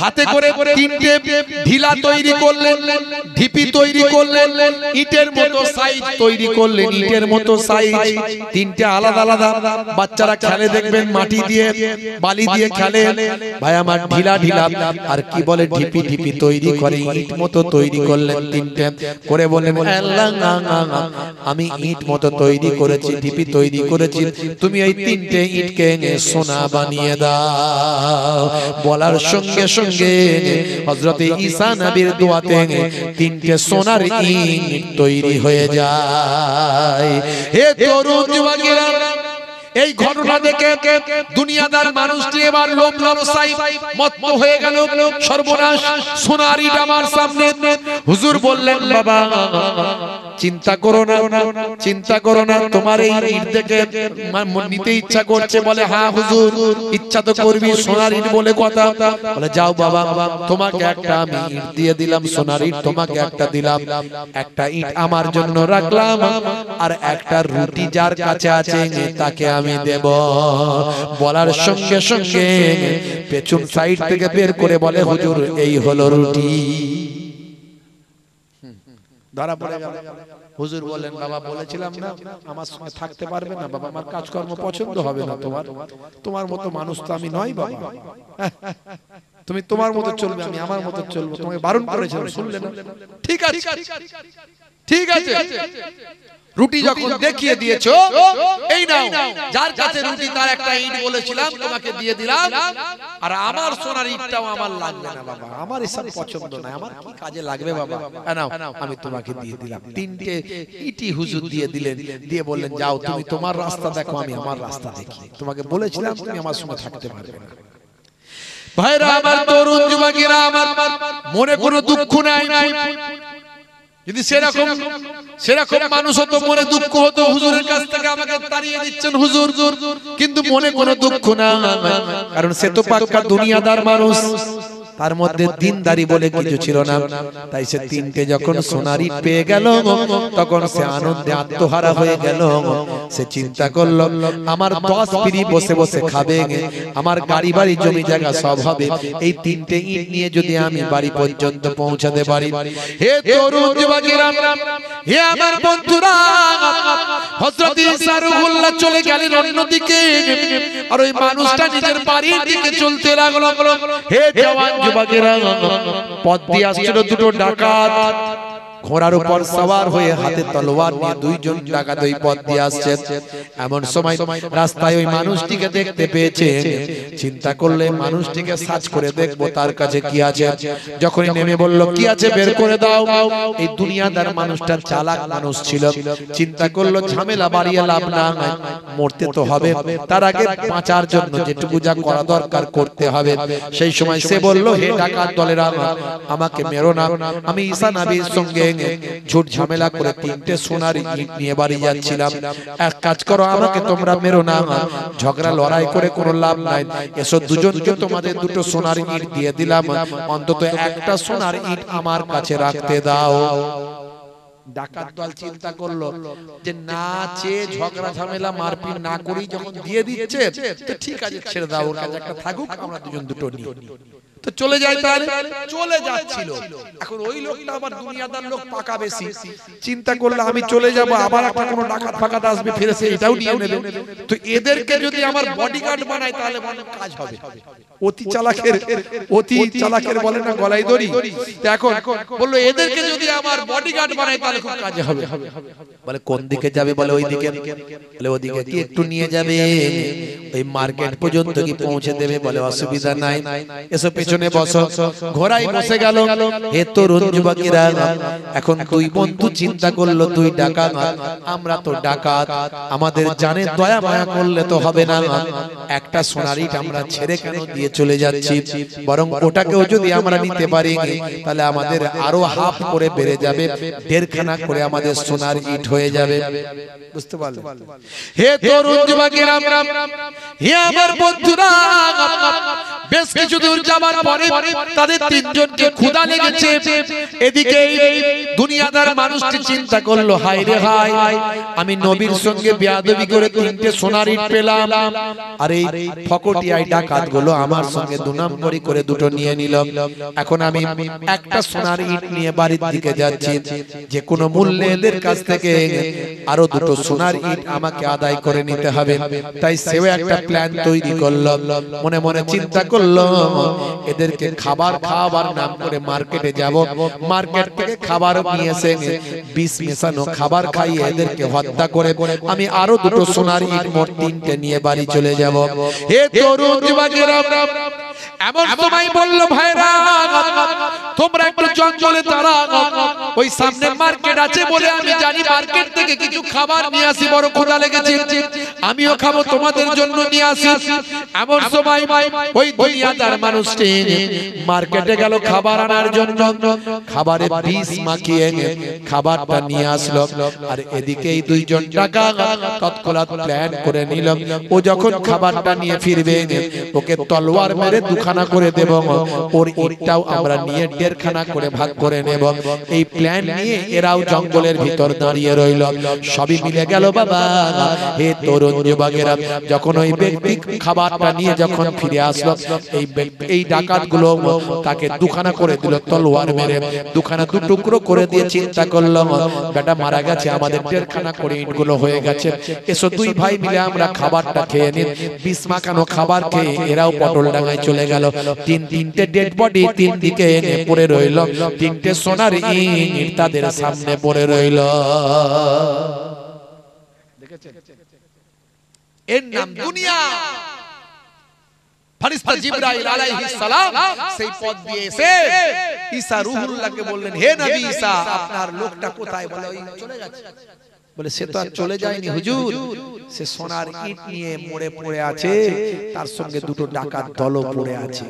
হাতে করে তিনটে ঢিলা তৈরি করলেন, ঢিপি তৈরি করলেন, ইটের মতো সাইজ তৈরি করলেন, ইটের মতো সাইজ, তিনটে আলাদা আলাদা। বাচ্চারা খেলে দেখবেন মাটি দিয়ে, বালি দিয়ে খেলে। ভাই আমার ঢিলা ঢিলা আর কি বলে ঢিপি ঢিপি তৈরি করে ইট মতো তৈরি করলেন তিনটে করে। বললেন আল্লাহ আমি ইট মতো তৈরি করেছি, ঢিপি তৈরি করেছি, তুমি এই তিনটে ইটকে সোনা বানিয়ে দাও। বলার সঙ্গে সঙ্গে হযরত ঈসা নবীর দোয়াতে তিনটে সোনার ইট তৈরি হয়ে যায়। হে তরুণ যুবকেরা, এই ঘটনা দেখে দুনিয়াদার মানুষটি এবার লোভ লালসায় মত্ত হয়ে গেল। সর্বনাশ, সোনার ইট আমার সামনে। হুজুর বললেন, বাবা চিন্তা করো না, চিন্তা করো না, তোমার এই ইট দেখে নিতে ইচ্ছা করছে। বলে হ্যাঁ হুজুর, ইচ্ছা তো করবি, সোনার ইট বলে কথা। বলে যাও বাবা, তোমাকে একটা আমি ইট দিয়ে দিলাম, সোনার ইট তোমাকে একটা দিলাম, একটা ইট আমার জন্য রাখলাম, আর একটা রুটি যার কাছে আছে তাকে আমি দেব। বলার সঙ্গে সঙ্গে পেছন সাইড থেকে বের করে বলে, হুজুর এই হলো রুটি। ধরা পড়ে গেল। হুজুর বলেন, বাবা বলেছিলাম না আমার সঙ্গে থাকতে পারবে না বাবা, আমার কাজকর্ম পছন্দ হবে না তোমার, তোমার মতো মানুষ তো আমি নই বাবা, তুমি তোমার মতো চলবে, আমি আমার মতো চলবো, তোমাকে বারণ করেছিলাম শুনলে না। ঠিক আছে, ঠিক আছে, রুটি যখন দেখিয়ে দিয়েছো, এই নাও, যার কাছে রুটি তার একটা ইট বলেছিলাম তোমাকে দিয়ে দিলাম, আর আমার সোনার ইটটাও আমার লাগবে না বাবা, আমার এসব পছন্দ না, আমার কি কাজে লাগবে বাবা, নাও আমি তোমাকে দিয়ে দিলাম। তিনটে ইটি হুজুর দিয়ে দিলেন, দিয়ে বললেন যাও তুমি তোমার রাস্তা দেখো, আমি আমার রাস্তা দেখি, তোমাকে বলেছিলাম তুমি আমার সঙ্গে থাকতে পারবে না। ভাইরা আমার, তরুণ যুবকেরা আমার, মনে কোনো দুঃখ নাই। যদি সেরকম মানুষ হতো, মনে দুঃখ হতো, হুজুরের কাছ থেকে আমাকে তাড়িয়ে দিচ্ছেন হুজুর, কিন্তু মনে কোনো দুঃখ না, কারণ সে তো পাক্কা দুনিয়াদার মানুষ। তার মধ্যে দিনদারি বলে কিছু ছিল না। তাই সে তিনটে যখন সোনার ইট পেয়ে গেল তখন সে আনন্দে আত্মহারা হয়ে গেল। সে চিন্তা করলো আমার 10 পিঁড়ি বসে বসে খাবে, আমার গাড়ি বাড়ি জমি জায়গা সব হবে, এই তিনটে ইট নিয়ে যদি আমি বাড়ি পর্যন্ত পৌঁছাতে পারি। হে তরুণ যুবকেরা, হে আমার বন্ধুরা, হযরত ঈসা রূহুল্লাহ চলে গেলেন অন্যদিকে, আর ওই মানুষটা নিজের বাড়ির দিকে চলতে লাগলো। হে জওয়ান যুবকেরা, পথ দিয়ে আসছিল দুটো ডাকাত, ঘোড়ার উপর সওয়ার হয়ে হাতে তলোয়ার নিয়ে দুইজন ডাকাত ওই পথ দিয়ে আসছে। এমন সময় রাস্তায় ওই মানুষটিকে দেখতে পেয়েছে। চিন্তা করলে মানুষটিকে সার্চ করে দেখবো তার কাছে কি আছে। যখনই নেমে বলল কি আছে বের করে দাও, এই দুনিয়াদার মানুষটা চালাক মানুষ ছিল। চিন্তা করলো ঝামেলা বাড়িয়ে লাভ না, মরতে তো হবে, তার আগে বাঁচার জন্য যেটুকু যা করা দরকার করতে হবে। সেই সময় সে বলল হে ডাকাত দলেরা, আমাকে মেরো না, আমি ঈসা নবীর সঙ্গে ঝুট ঝামেলা করে তিনটে সোনার ইট নিয়ে বাড়ি যাচ্ছিলাম। এক কাজ করো, আমাকে তোমরা মেরো না, ঝগড়া লড়াই করে কোনো লাভ নাই, এসো দুজনকে তোমাদের দুটো সোনার ইট দিয়ে দিলাম, অন্তত একটা সোনার ইট আমার কাছে রাখতে দাও। ডাকাত দল চিন্তা করলো যে না চেয়ে ঝগড়া ঝামেলা মারপিট না করেই যখন দিয়ে দিচ্ছে তো ঠিক আছে, ছেড়ে দাও, ওর কাছে একটা থাকুক, আমরা দুজন দুটো নিই। তো চলে যায়, তাহলে চলে যাচ্ছিল। এখন ওই লোকটা আবার দুনিয়াদার লোক, পাকা বেশি, চিন্তা করলে আমি চলে যাব, আবার একটা কোনো ডাকাত ফাকাত আসবে ফিরে সে এটাও নিয়ে নেবে, তো এদেরকে যদি আমার বডিগার্ড বানাই তাহলে অনেক কাজ হবে। অতি চালাকের বলে না গলায় দড়ি। তো এখন বললো এদেরকে যদি আমার বডিগার্ড বানাই তাহলে খুব কাজে হবে। বলে কোন দিকে যাবে, বলে ওই দিকে। বলে ওদিকে কি একটু নিয়ে যাবে, ওই মার্কেট পর্যন্ত কি পৌঁছে দেবে? বলে অসুবিধা নাই, এসো পেছনে বসো। ঘোড়ায় বসে গেল। হে তরুণ যুবকেরা, এখন দুই বন্ধু চিন্তা করলো দুই ডাকাত, আমরা তো ডাকাত, আমাদের জানে দয়া মায়া করলে তো হবে না, একটা সোনার ইট আমরা ছেড়ে কেন দিয়ে চলে যাচ্ছি, বরং ওটাকেও যদি আমরা নিতে পারি তাহলে আমাদের আরো হাফ করে বেড়ে যাবে, 1.5 খানা করে আমাদের সোনার ইট হয়ে যাবে। বুঝতে পারলে? হে তরুণ যুবকেরা, হে আমার বন্ধুরা, বেশ কিছু দূর যাবার পরে তাদের তিনজনকে ক্ষুধা লেগেছে। এদিকে দুনিয়াদার মানুষটি চিন্তা করলো হায় রে হায়, আমি নবীর সঙ্গে বেয়াদবি করে তিনটে সোনার ইট পেলাম, আর এই ফকটিয়ায় ডাকাতগুলো আমার সঙ্গে 2 নম্বরই করে দুটো নিয়ে নিল। এখন আমি একটা সোনার ইট নিয়ে বাড়ির দিকে যাচ্ছি, যে কোনো মূল্যে এদের কাছ থেকে আরো দুটো সোনার ইট আমাকে আদায় করে নিতে হবে। তাই সেও একটা প্ল্যান তৈরি করলো, মনে মনে চিন্তা করলো এদেরকে খাবার খাওয়াবার নাম করে মার্কেটে যাব, মার্কেট থেকে খাবার নিয়ে এসে বিষ মেশানো খাবার খাইয়ে এদেরকে হত্যা করে আমি আরো দুটো সোনার ইট মোট 3টে নিয়ে বাড়ি চলে যাব। হে তরুণ যুবকেরা, এমন সময় বলল ভাইরা তোমরা একটু জঙ্গলে দাঁড়াও, ওই সামনে মার্কেট আছে বলে আমি জানি মার্কেট থেকে কিছু খাবার নিয়ে আসি, বড় ক্ষুধা লেগেছে, আমিও খাবো, তোমাদের জন্য নিয়ে আসি। এমন সময় ওই দুনিয়াদার মানুষটি মার্কেটে গেল খাবার আনার জন্য, খাবারে বিষ মাখিয়ে খাবারটা নিয়ে আসলো। আর এদিকে এই দুইজন ডাকাত তৎক্ষণাৎ প্ল্যান করে নিল, ও যখন খাবারটা নিয়ে ফিরবে ওকে তলোয়ার মেরে 2 খানা করে দেব, ওর ইটটাও আমরা নিয়ে 1.5 খানা করে ভাগ করে নেব। এই প্ল্যান নিয়ে এরাও জঙ্গলের ভিতর দাঁড়িয়ে রইল। সবই মিলে গেল বাবা। হে তরুণ যুবকেরা, যখন ওই ব্যক্তি খাবারটা নিয়ে যখন ফিরে আসলো, এই ডাকাতগুলো তাকে 2 খানা করে দিল তলোয়ার মেরে, 2 খানা 2 টুকরো করে দিয়ে চিন্তা করলো বেটা মারা গেছে, আমাদের 1.5 খানা করে ইটগুলো হয়ে গেছে, এসো 2 ভাই মিলে আমরা খাবারটা খেয়ে নিই। বিষ মাখানো খাবার খেয়ে এরাও পটল ডাঙায় চলে গেল। 3টে ডেড বডি 3 দিকে এনে পড়ে রইল, 3টে সোনার ইট তাদের সামনে পড়ে রইল। এর নাম দুনিয়া। ফেরেশতা জিবরাইল আলাইহিস সালাম সেই পথ দিয়ে এসে ঈসা রূহুল্লাহকে বললেন, হে নবী ঈসা, আপনার লোকটা কোথায়? বলে ওই চলে যাচ্ছে। বলে সে তো আর চলে যায়নি হুজুর, সে সোনার ইট নিয়ে মরে পড়ে আছে, তার সঙ্গে 2টো ডাকাত দলও পড়ে আছে।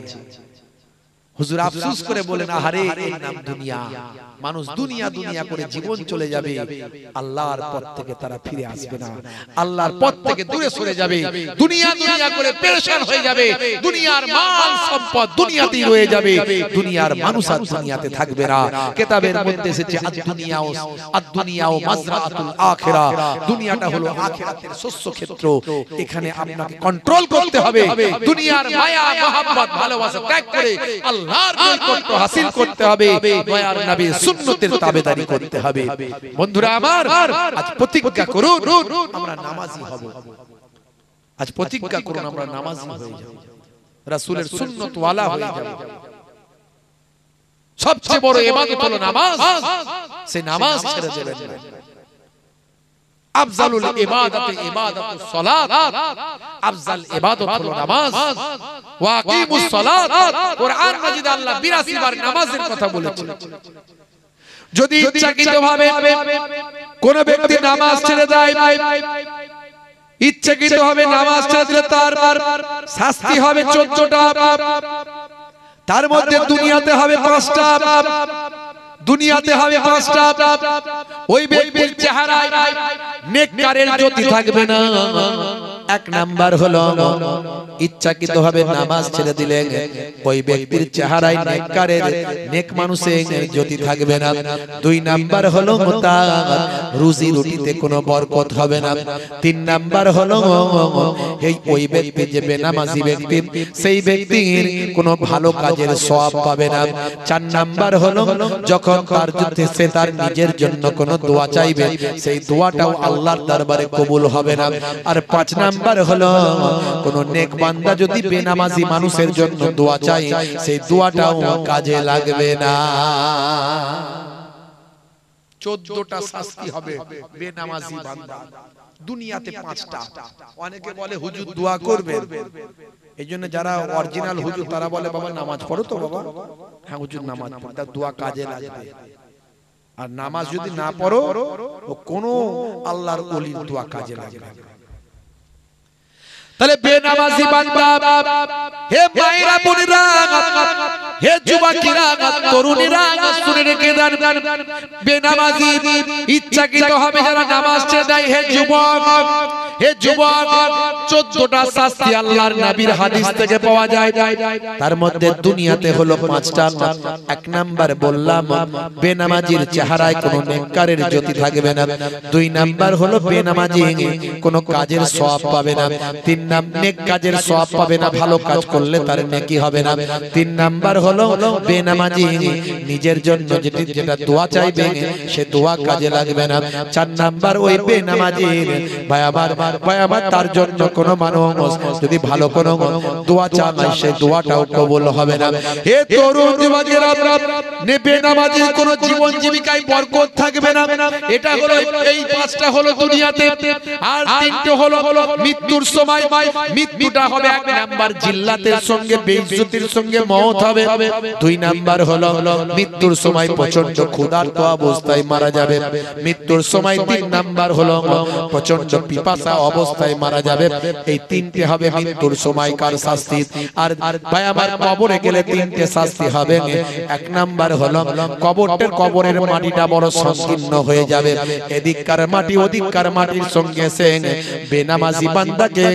হুজুর আফসোস করে বলেন, আহারে এর নাম দুনিয়া। মানুষ দুনিয়া দুনিয়া করে জীবন চলে যাবে, আল্লাহর পথ থেকে তারা ফিরে আসবে না, আল্লাহর পথ থেকে দূরে সরে যাবে, দুনিয়া দুনিয়া করে পেরেশান হয়ে যাবে, দুনিয়ার মাল সম্পদ দুনিয়াতেই রয়ে যাবে, দুনিয়ার মানুষ আর দুনিয়াতে থাকবে না। কিতাবের মধ্যে এসেছে আদ-দুনিয়াও মাজরাতুল আখিরা, দুনিয়াটা হলো আখিরাতের শস্য ক্ষেত্র। এখানে আপনাকে কন্ট্রোল করতে হবে, দুনিয়ার মায়া মহব্বত ভালোবাসা ত্যাগ করে আল্লাহর নৈকট্য হাসিল করতে হবে, দয়ার নবীর সুন্নতের তাবেদারি করতে হবে। বন্ধুরা আমার, আজ প্রতিজ্ঞা করুন আমরা নামাজি হব। আজ প্রতিজ্ঞা করুন আমরা নামাজি হয়ে যাব, রাসূলের সুন্নত ওয়ালা হয়ে যাব। সবচেয়ে বড় ইবাদত হলো নামাজ, সেই নামাজ ছেড়ে দেবেন না। আফজালুল ইবাদাতি ইবাদাতুস সালাত, আফজাল ইবাদত হলো নামাজ। ওয়া আকিমুস সালাত, কোরআন মাজিদে আল্লাহ 82 বার নামাজের কথা বলেছেন। যদি ইচ্ছাকৃতভাবে কোন ব্যক্তি নামাজ ছেড়ে দেয়, ইচ্ছাকৃতভাবে নামাজ ছেড়ে দিলে তার শাস্তি হবে 14টা। তার মধ্যে দুনিয়াতে হবে 5টা, দুনিয়াতে হবে 5টা। ওই ব্যক্তির চেহারায় নেককারের জ্যোতি থাকবে না। এক নাম্বার হলো ইচ্ছাকৃতভাবে নামাজ ছেড়ে দিলে ওই ব্যক্তির চেহারায় নেককারের নেক মানুষের জ্যোতি থাকবে না। 2 নাম্বার হলো তার রুজি রুটিতে কোনো বরকত হবে না। 3 নাম্বার হলো এই ওই ব্যক্তি যে বেনামাজি ব্যক্তি, সেই ব্যক্তির কোনো ভালো কাজের সওয়াব পাবে না। 4 নাম্বার হলো যখন তার যুদ্ধে সে তার নিজের জন্য কোনো দোয়া চাইবে, সেই দোয়াটাও আল্লাহর দরবারে কবুল হবে না। আর 5 নাম্বার হলো কোন নেক বান্দা যদি বেনামাজি মানুষের জন্য দোয়া চায়, সেই দোয়াটাও কাজে লাগবে না। 14টা শাস্তি হবে বেনামাজি বান্দা, দুনিয়াতে 5টা। অনেকে বলে হুজুর দোয়া করবে, এইজন্য যারা অরিজিনাল হুজুর তারা বলে বাবা নামাজ পড়ো তো বাবা। হ্যাঁ হুজুর নামাজ পড়ো, তার দোয়া কাজে লাগবে। আর নামাজ যদি না পড়ো ও কোন আল্লাহর ওলির দোয়া কাজে লাগবে না। তাহলে বেনামাজি বান্দা, হে মায়েরা বোনেরা, হে যুবকেরা, তরুণীরা, শুনে রেখে দেন, বেনামাজি ইচ্ছাকৃতভাবে যারা নামাজ ছেড়ে দেয়, হে যুবক, হে যুবক, 14টা শাস্তি আল্লাহর নবীর হাদিস থেকে পাওয়া যায়। তার মধ্যে দুনিয়াতে হলো 5টা। 1 নাম্বার বললাম বেনামাজির চেহারায় কোনো নেককারের জ্যোতি থাকবে না। 2 নাম্বার হলো বেনামাজি কোনো কাজের সওয়াব পাবে না। 3 নাম্বার নেক কাজের সওয়াব পাবে না, ভালো কাজ করলে তার নেকি হবে না। 3 নাম্বার হলো বেনামাজি নিজের জন্য যেটা দোয়া চাইবে সে দোয়া কাজে লাগবে না। 4 নাম্বার ওই বেনামাজির ভাই আমার তার জন্য কোন মানুষ যদি ভালো কোনো দোয়া চায়, সেই দোয়াটাও কবুল হবে না। হে তরুণ যুবকেরা, বেনামাজির কোন জীবন জীবিকায় বরকত থাকবে না। এটা হলো এই 5টা হলো দুনিয়াতে। আর 3টে হলো মৃত্যুর সময়। মৃত্যুটা হবে 1 নাম্বার জিল্লাতের সঙ্গে, বেইজ্জতির সঙ্গে মওত হবে। 2 নাম্বার হলো মৃত্যুর সময় প্রচন্ড ক্ষুধার্ত অবস্থায় মারা যাবে। মৃত্যুর সময় 3 নাম্বার হলো প্রচন্ড পিপাসা অবস্থায় মারা যাবে। এই 3টে হবে মৃত্যুর সময়কার শাস্তি। আর ভাই আমার কবরে গেলে 3টে শাস্তি হবে। 1 নাম্বার হলো কবরের মাটিটা বড় সংকীর্ণ হয়ে যাবে। এদিককার মাটি ওদিককার মাটির সঙ্গে সে বেনামাজি বান্দাকে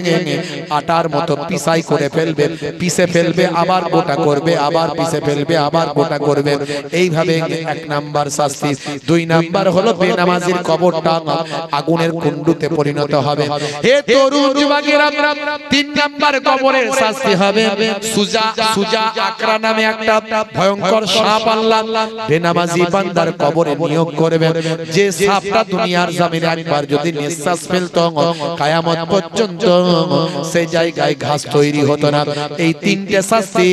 আটার মতো পিসাই করে ফেলবে, পিষে ফেলবে, আবার গোটা করবে, আবার পিষে ফেলবে, আবার গোটা করবে। এইভাবে 1 নাম্বার শাস্তি। 2 নাম্বার হলো বেনামাজির কবরটা আগুনের কুণ্ডুতে পরিণত হবে। হে তরুণ যুবকেরা, 3 নাম্বার কবরের শাস্তি হবে সুজা আকরা নামে একটা ভয়ঙ্কর সাপ আল্লাহ বেনামাজি বান্দার কবরে নিয়োগ করবে। যে সাপটা দুনিয়ার জমিনে একবার যদি নিঃশ্বাস ফেলতো, কিয়ামত পর্যন্ত সেই জায়গায় ঘাস তৈরি হতো না। এই 3টে শাস্তি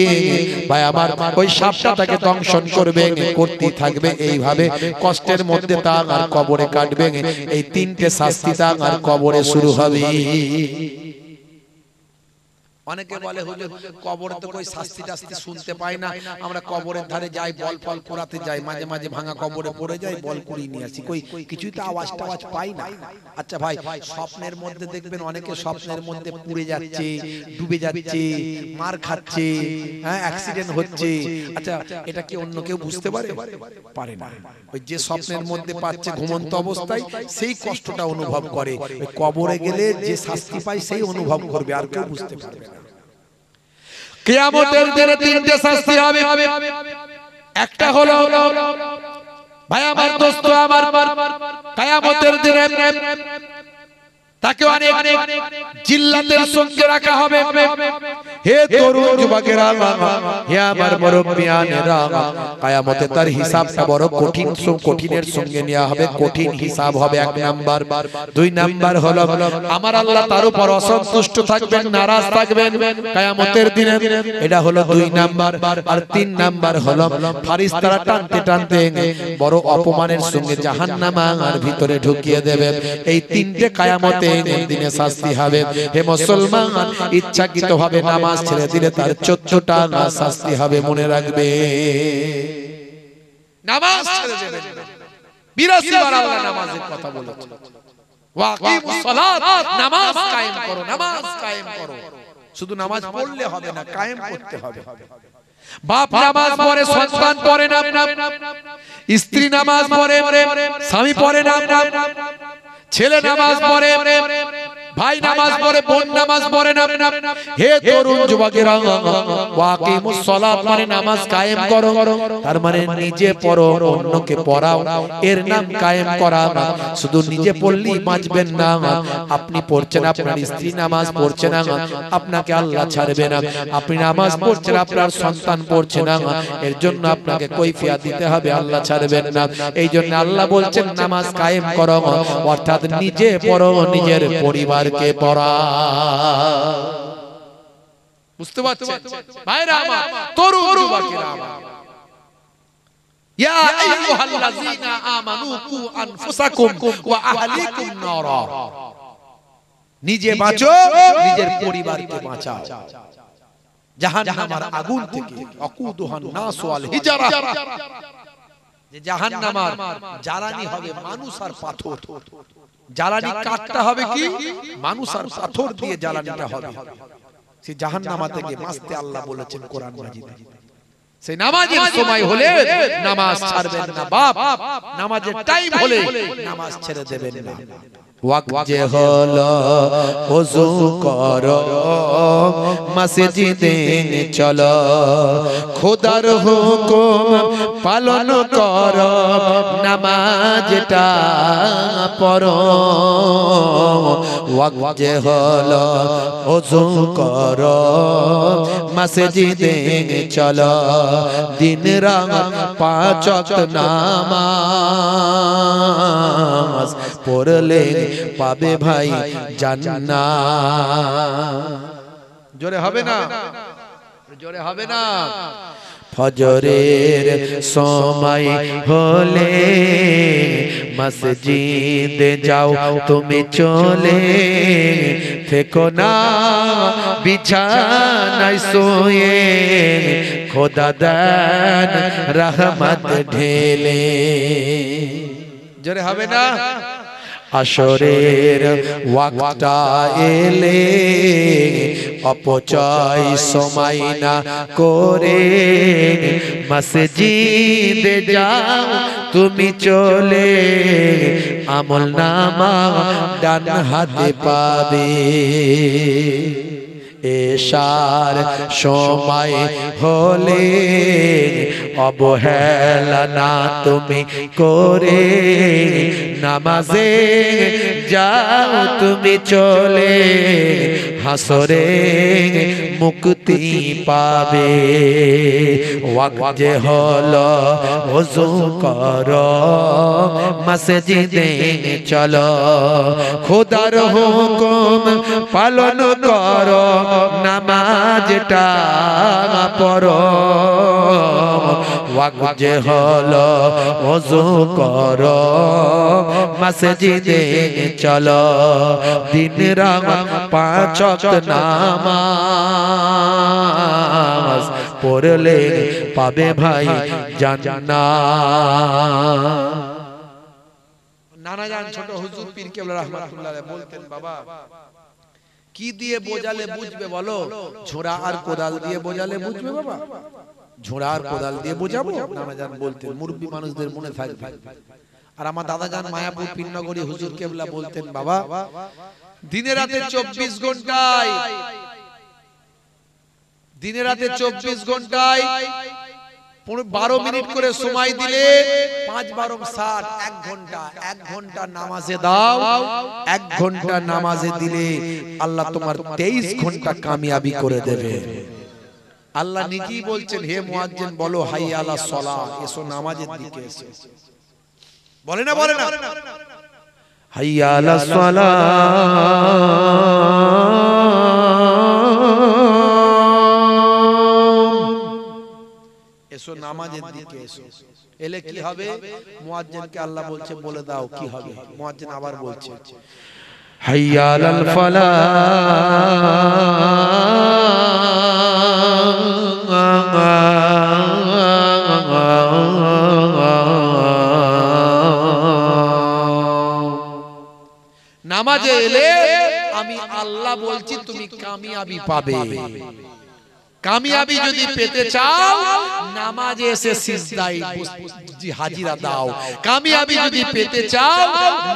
ভাই আমার ওই সাপটা তাকে দংশন করবে, করতে থাকবে। এইভাবে কষ্টের মধ্যে তার আর কবরে কাটবে। এই 3টে শাস্তি তার আর কবরে শুরু হবে। অনেকে বলে হুজুর কবরে তো কই শাস্তি টাস্তি শুনতে পাই না, আমরা কবরের ধারে যাই বল ফল পোড়াতে যাই, মাঝে মাঝে ভাঙা কবরে পড়ে যাই, বল কুড়িয়ে নিয়ে আসি, কই কিছুই তো আওয়াজ টাওয়াজ পাই না। আচ্ছা ভাই, স্বপ্নের মধ্যে দেখবেন অনেকে স্বপ্নের মধ্যে পুড়ে যাচ্ছে, ডুবে যাচ্ছে, মার খাচ্ছে, হ্যাঁ অ্যাক্সিডেন্ট হচ্ছে। আচ্ছা এটা কি অন্য কেউ বুঝতে পারে? পারে না। ওই যে স্বপ্নের মধ্যে পাচ্ছে ঘুমন্ত অবস্থায় সেই কষ্টটা অনুভব করে, ওই কবরে গেলে যে শাস্তি পায় সেই অনুভব করবে, আর কেউ বুঝতে পারবে না। কিয়ামতের দিনে তিনটে শাস্তি হবে। একটা হলো ভাই আমার দোস্ত আমার, কিয়ামতের দিনে তাকে অনেক জিল্লাতের সঙ্গে রাখা হবে। হে তরুণ যুবকেরা, হে আমার মুরব্বিয়ানেরা, কিয়ামতে তার হিসাবটা বড় কঠিনের সঙ্গে নেওয়া হবে, কঠিন হিসাব হবে। এক নাম্বার। দুই নাম্বার হলো আমার আল্লাহ তার উপর অসন্তুষ্ট থাকবেন, নারাজ থাকবেন কিয়ামতের দিনে, এটা হলো দুই নাম্বার। আর তিন নাম্বার হলো ফারিস্তারা টানতে টানতে বড় অপমানের সঙ্গে জাহান্নামের ভিতরে ঢুকিয়ে দেবে। এই তিনটে কিয়ামতে দিনে শাস্তি হবে। হে মুসলমান, ইচ্ছাকৃতভাবে নামাজ ছেড়ে দিলে তার 14টা শাস্তি হবে, মনে রাখবে। নামাজ ছেড়ে দেবেন না। 82 বার আল্লাহ নামাজের কথা বলেছে, ওয়াকিমুস সালাত, নামাজ কায়েম করো, নামাজ কায়েম করো। শুধু নামাজ পড়লে হবে না, কায়েম করতে হবে। বাপ নামাজ পড়ে, সন্তান পড়ে না, স্ত্রী নামাজ পড়ে, স্বামী পড়ে না, ছেলে নামাজ পড়ে, ভাই নামাজ পড়ে, বোন নামাজ পড়ে না। হে তরুণ যুবকেরা, ওয়াকিমুস সালাত মানে নামাজ কায়েম করো। তার মানে নিজে পড়ো, অন্যকে পড়াও, এর নাম কায়েম করা। শুধু নিজে পড়লেই বাঁচবেন না। আপনি পড়ছেন, আপনার স্ত্রী নামাজ পড়ছে না, আপনাকে আল্লাহ ছাড়বে না। আপনি নামাজ পড়ছেন, আপনার সন্তান পড়ছে না, এর জন্য আপনাকে কৈফিয়ত দিতে হবে, আল্লাহ ছাড়বেন না। এই জন্য আল্লাহ বলছেন নামাজ কায়েম করো, অর্থাৎ নিজে পড়ো, নিজের পরিবারকে পড়া। বুঝতে পারছেন ভাইরা আমার, তরুণ যুবকেরা আমার, ইয়া আইয়ুহাল্লাযীনা আমানু কু আনফুসাকুম ওয়া আহলিকুম নারা, নিজে বাঁচো, নিজের পরিবারকে বাঁচাও জাহান্নামের আগুন থেকে। আকুদুহান নাস ওয়াল হিজারা, যে জাহান্নামের জ্বালানি হবে মানুষ আর পাথর। জ্বালানি কাটতে হবে কি? মানুষ আর পাথর দিয়ে জ্বালানিটা হবে। সেই জাহান্নামা থেকে বাঁচতে আল্লাহ বলেছেন কোরআন মাজিদে। সেই নামাজের সময় হলে নামাজ ছাড়বেন না বাপ, নামাজের টাইম হলে নামাজ ছেড়ে দেবেন না। ওয়াক্ত যে হলো ওযু করো, মসজিদে চলো, খোদার হুকুম পালন করো, নামাজটা পড়ো। ওয়াক্ত যে হলো ওযু করো, মসজিদে চলো, দিন রাত 5 ওয়াক্ত নামাজ পড়লে পাবে ভাই জান্নাত। জোরে হবে না? জোরে হবে না? ফজরের সময় হলে মসজিদে যাও তুমি চলে, থেকো না বিছানায় শুয়ে, খোদা দেন রহমত ঢেলে। জোরে হবে না? আসরের ওয়াক্তটা এলে অপচয় সময় না করে, মসজিদে যাও তুমি চলে, আমলনামা ডান হাতে পাবে। এশার সময় হলে অবহেলা না তুমি করে, নামাজে যাও তুমি চলে, হাসরে মুক্তি পাবে। ওয়াক্ত যে হলো ওযু করো, মসজিদে চলো, খোদার হুকুম পালন করো, নামাজটা পড়ো। ওয়াক্ত যে হলো ওযু করো মসজিদে চলো দিন রাত পাঁচ ওয়াক্ত নামাজ পড়লে পাবে ভাই জান্নাত। নানা জান ছোট হুজুর পীর কেবলা রাহমাতুল্লাহ আলাইহি বলতেন, বাবা কি দিয়ে বোঝালে বুঝবে বলো? ঝোড়া আর কোদাল দিয়ে বোঝালে বুঝবে বাবা? ঝোড়া আর কোদাল দিয়ে বোঝাবো? নানা জান বলতেন, মুরব্বী মানুষদের মনে থাকবে। আর আমার দাদা জান মায়াপুর পীরনগরী হুজুর কেবলা বলতেন, বাবা দিনে রাতে 24 ঘন্টায়, দিনে রাতে 24 ঘন্টায় 12 মিনিট করে সময় দিলে 5 12 60 1 ঘন্টা, 1 ঘন্টা নামাজে দাও। 1 ঘন্টা নামাজে দিলে আল্লাহ তোমার 23 ঘন্টা কামিয়াবি করে দেবে। আল্লাহ নিজেই বলছেন, হে মুয়াজ্জিন বলো হাইয়া আলা সালাহ, এসো নামাজের দিকে এসো। বলে না বলে না? হাইয়া আলা সালাহ, এসো নামাজের দিকে এসো। এলে কি হবে? মুয়াজ্জিনকে আল্লাহ বলছে বলে দাও কি হবে। মুয়াজ্জিন আবার বলছে হাইয়া আলাল ফালাহ, নামাজে এলে আমি আল্লাহ বলছি তুমি কামিয়াবি পাবে। কামিয়াবি যদি পেতে চাও নামাজে এসে সিজদায় হাজিরা দাও। কামিয়াবি যদি পেতে চাও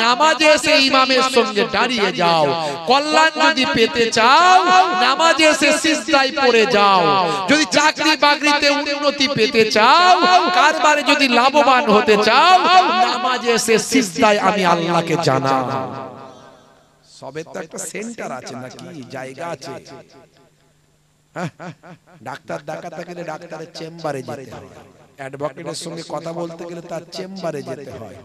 নামাজে এসে ইমামের সঙ্গে দাঁড়িয়ে যাও। কল্যাণ যদি পেতে চাও নামাজে এসে সিজদায় পড়ে যাও। যদি চাকরি বাকরিতে উন্নতি পেতে চাও, কারবারে যদি লাভবান হতে চাও, নামাজে এসে সিজদায় আমি আল্লাহকে জানাও। সবের তো একটা সেন্টার আছে নাকি, জায়গা আছে। ডাক্তার দেখাতে গেলে ডাক্তারের চেম্বারে যেতে হয়, অ্যাডভোকেটের সঙ্গে কথা বলতে গেলে তার চেম্বারে যেতে হয়,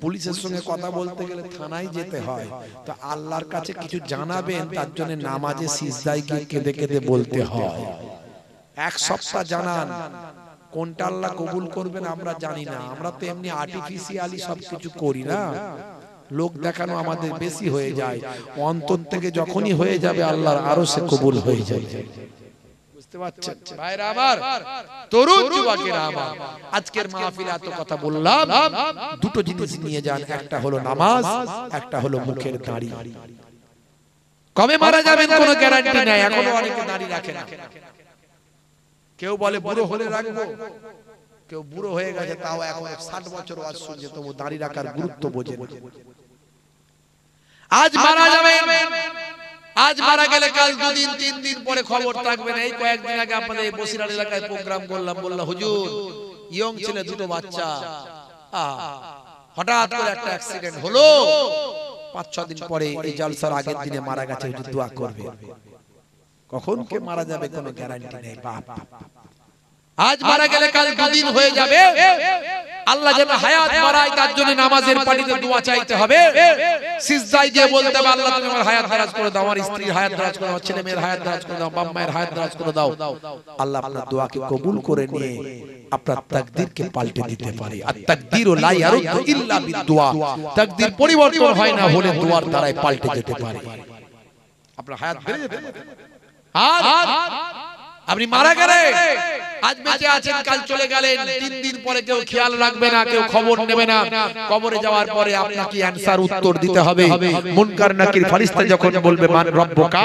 পুলিশের সঙ্গে কথা বলতে গেলে থানায় যেতে হয়। তো আল্লাহর কাছে কিছু জানাবেন তার জন্য নামাজে সিজদায় গিয়ে কেঁদে কেঁদে বলতে হয়। 1 সপ্তাহ জানান, কোনটা আল্লাহ কবুল করবেন আমরা জানি না। আমরা তো এমনি আর্টিফিশিয়ালি সবকিছু করি না, লোক দেখানো আমাদের বেশি হয়ে যায়। অন্তর থেকে যখনই হয়ে যাবে আল্লাহর আরশে কবুল হয়ে যায়। বুঝতে পারছেন ভাইরা আমার, তরুণ যুবকেরা আমার, আজকের মাহফিলে এত কথা বললাম, দুটো জিনিস নিয়ে যান। একটা হলো নামাজ, একটা হলো মুখের দাড়ি। কবে মারা যাবেন কোনো গ্যারান্টি নাই। এখনো অনেকে দাড়ি রাখে না। কেউ বলে বুড়ো হলে রাখবো, কেউ বুড়ো হয়ে গেছে তাও এখন 60 বছর ওয়াজ শুনছে তবু দাড়ি রাখার গুরুত্ব বোঝে না। আজ মারা যাবেন, আজ মারা গেলে কাল 2 দিন 3 দিন পরে খবর থাকবে না। এই কয়েকদিন আগে আপনাদের বসিরহাট এলাকায় প্রোগ্রাম করলাম, বললাম হুজুর ইয়ং ছেলে, 2টো বাচ্চা, হঠাৎ করে একটা অ্যাক্সিডেন্ট হলো। 5-6 দিন পরে এই জলসার আগের দিনে মারা গেছে। হুজুর দোয়া করবে। কখন কে মারা যাবে কোনো গ্যারান্টি নেই বাপ। আজ মারা গেলে কাল 2 দিন হয়ে যাবে। আল্লাহ যেন হায়াত বাড়ায় তার জন্য নামাজের পানিতে দোয়া চাইতে হবে। সিজদায় গিয়ে বলতে হবে আল্লাহ তুমি আমার হায়াত দারাজ করে দাও, আমার স্ত্রীর হায়াত দারাজ করে দাও, ছেলে মেয়ের হায়াত দারাজ করে দাও, বাবা মায়ের হায়াত দারাজ করে দাও। আল্লাহ আপনার দোয়াকে কবুল করে নিয়ে আপনার তাকদীরকে পাল্টে দিতে পারে। আর তাকদীরু লা ইয়ারুদ্দু ইল্লা বিদুয়া, তাকদীর পরিবর্তন হয় না, হলে দোয়ার দ্বারাই পাল্টে যেতে পারে। আপনার হায়াত বেড়ে যেতে পারে। আর আপনি মারা গেলে আজ বেঁচে আছেন, কাল চলে গেলেন, 3 দিন পরে কেউ খেয়াল রাখবে না, কেউ খবর নেবে না। কবরে যাওয়ার পরে আপনাকে অ্যানসার উত্তর দিতে হবে। মুনকার নাকির ফেরেশতা যখন বলবে মান রব্বুকা,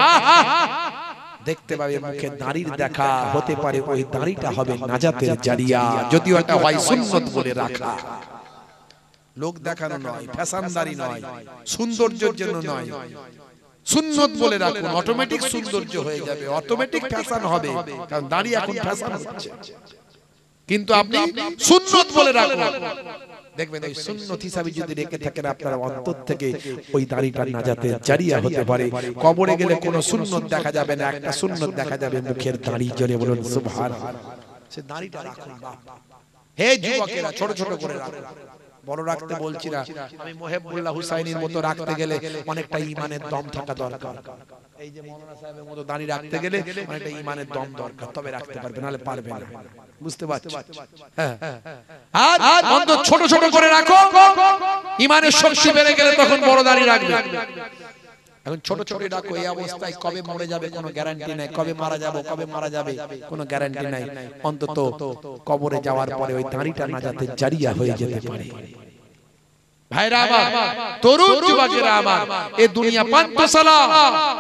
দেখতে পাবে মুখে দাড়ির দেখা হতে পারে, ওই দাড়িটা হবে নাজাতের জারিয়া, যদিও এটা হয় সুন্নাত বলে রাখা। লোক দেখানো নয়, ফ্যাশনদারি নয়, সৌন্দর্যের জন্য নয়, সুন্নত বলে রাখুন। অটোমেটিক সৌন্দর্য হয়ে যাবে, অটোমেটিক ফ্যাশন হবে, কারণ দাড়ি এখন ফ্যাশন হচ্ছে। কিন্তু আপনি সুন্নত বলে রাখুন, দেখবেন ওই সুন্নত হিসাবে যদি রেখে থাকেন আপনার অন্তর থেকে ওই দাড়িটা নাজাতের জারিয়া হতে পারে। কবরে গেলে কোনো সুন্নত দেখা যাবে না, একটা সুন্নত দেখা যাবে মুখের দাড়ি। জোরে বলুন সুবহানাল্লাহ। সে দাড়িটা রাখুন বাপ। হে যুবকেরা ছোট ছোট করে রাখুন। বড় রাখতে বলছি না, আমি মুহিবুল্লাহ হুসাইনির মতো রাখতে গেলে অনেকটা ঈমানের দম থাকা দরকার। এই যে মাওলানা সাহেবের মতো দাড়ি রাখতে গেলে অনেকটা ঈমানের দম দরকার, তবে রাখতে পারবে, নাহলে পারবে না। বুঝতে পারছো? হ্যাঁ, আর অন্তত ছোট ছোট করে রাখো, ঈমানের শক্তি বেড়ে গেলে তখন বড় দাড়ি রাখবে। এখন ছোট ছোট রাখো, এই অবস্থায় কবে মরে যাবে কোনো গ্যারান্টি নাই, কবে মারা যাবে কোনো গ্যারান্টি নাই। অন্তত কবরে যাওয়ার পরে ওই দাড়িটা নাজাতের জারিয়া হয়ে যেতে পারে। ভাইরা আমার, তরুণ যুবকেরা আমার, এই দুনিয়া পান্থশালা,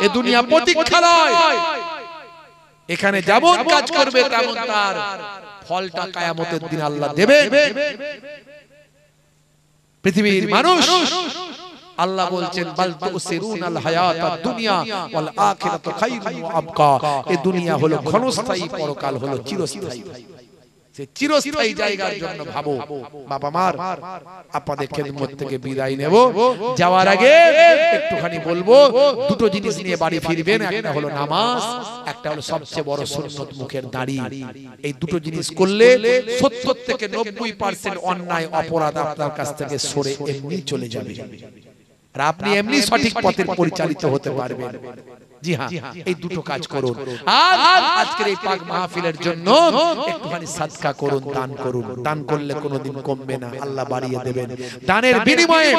এই দুনিয়া প্রতীক্ষালয়। এখানে যেমন কাজ করবে তেমন তার ফলটা কিয়ামতের দিন আল্লাহ দেবে। পৃথিবীর মানুষ, আল্লাহ বলছেন বাল তুসিরুনাল হায়াতাদ দুনিয়া ওয়াল আখিরাতু খায়রুন ওয়া আবকা। এই দুনিয়া হলো ক্ষণস্থায়ী, পরকাল হলো চিরস্থায়ী। সেই চিরস্থায়ী জায়গার জন্য ভাবো। বাবা মার, আপনাদের খেদমত থেকে বিদায় নেব। যাওয়ার আগে একটুখানি বলবো, দুটো জিনিস নিয়ে বাড়ি ফিরবেন। একটা হলো নামাজ, একটা হলো সবচেয়ে বড় সুন্নত মুখের দাড়ি। এই দুটো জিনিস করলে 70 থেকে 90% অন্যায় অপরাধ আপনার কাছ থেকে সরে এমনি চলে যাবে, আর আপনি এমনি সঠিক পথে পরিচালিত হতে পারবেন। জি হ্যাঁ, এই দুটো কাজ করুন। আর আজকের এই পাক মাহফিলের জন্য একটুখানি সাদকা করুন, দান করুন। দান করলে কোনোদিন কমবে না, আল্লাহ বাড়িয়ে দেবেন। দানের বিনিময়ে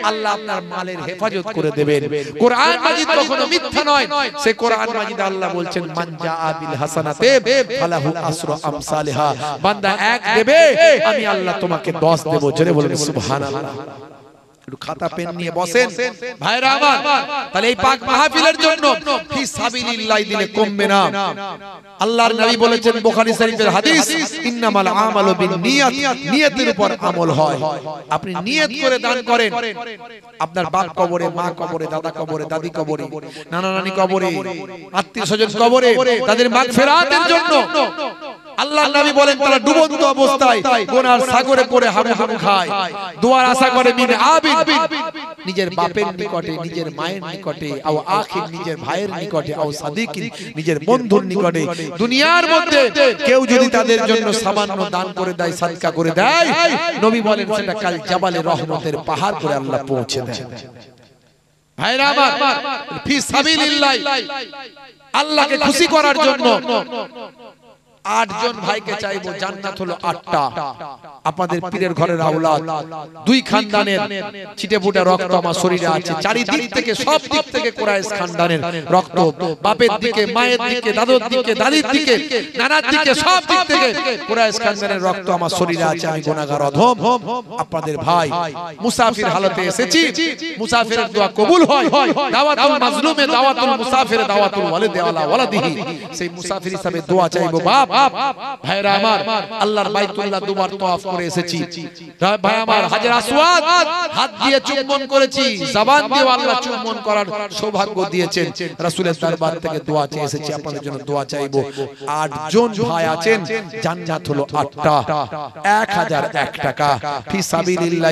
আল্লাহ আপনার মালের হেফাজত করে দেবেন। কোরআন মাজিদ কখনো মিথ্যা নয়। সেই কোরআন মাজিদে আল্লাহ বলছেন মান জাআ বিল হাসানাতি ফালাহু আসরু আমসালিহা। বান্দা এক দেবে, আমি আল্লাহ তোমাকে 10 দেব। জোরে বলুন সুবহানাল্লাহ। খাতা পেন নিয়ে বসেন ভাইরা আমার। তাহলে এই পাক মাহফিলের জন্য ফি সাবিলিল্লাহ দিলে কমবে না। আল্লাহর নবী বলেছেন বুখারী শরীফের হাদিস, ইন্নামাল আমালু বিন্নিয়াত, নিয়তের উপর আমল হয়। আপনি নিয়ত করে দান করেন, আপনার বাপ কবরে, মা কবরে, দাদা কবরে, দাদি কবরে, নানা নানি কবরে, আত্মীয় স্বজন কবরে, তাদের মাগফিরাতের জন্য আল্লাহর নবী বলেন তারা ডুবন্ত অবস্থায় গুনার সাগরে পড়ে হাবুডুবু খায়, দোয়ার আশা করে মিন আবিদ, নিজের বাপের নিকটে, নিজের মায়ের নিকটে, আও আখির নিজের ভাইয়ের নিকটে, আও সাদিকিন নিজের বন্ধুর নিকটে। দুনিয়ার মধ্যে কেউ যদি তাদের জন্য সামান্য দান করে দেয়, সাদকা করে দেয়, নবী বলেন সেটা কাল জাবালে রহমতের পাহাড় করে আল্লাহ পৌঁছে দেয়। ভাইরা আমার, ফি সাবিলিল্লাহ, আল্লাহকে খুশি করার জন্য 8 জন ভাইকে চাইবো, জান্নাত হলো 8টা। আপনাদের পীরের ঘরের আওলাদ, 2 খানদানের ছিটেফোঁটা রক্ত আমার শরীরে আছে। চারিদিক থেকে, সব দিক থেকে কুরাইশ খানদানের রক্ত, বাপের দিকে, মায়ের দিকে, দাদুর দিকে, দাদির দিকে, নানার দিকে, সব দিক থেকে কুরাইশ খানদানের রক্ত আমার শরীরে আছে। আমি গুনাহগার অধম, আপনাদের ভাই মুসাফির হালতে এসেছি। মুসাফিরের দোয়া কবুল হয়। দাওয়াতুল মাজলুমে দাওয়াতুল মুসাফির দাওয়াতুল ওয়ালিদ ওয়ালা ওয়ালাদিহি। সেই মুসাফির হিসাবে দোয়া চাইবো। বাপ ভাইরা আমার, আল্লাহর বাইতুল্লাহ দুবার তওয়াফ করে এসেছি। ভাই আমার, হাজর আসওয়াদ হাত দিয়ে চুম্বন করেছি, জবান দিয়ে আল্লাহ চুম্বন করার সৌভাগ্য দিয়েছেন। রাসূলের দরবার থেকে দোয়া চেয়ে এসেছি, আপনাদের জন্য দোয়া চাইবো। 8 জন ভাই আছেন, জান্নাত হলো 8টা, 1001 টাকা ফি সাবিলিল্লাহ।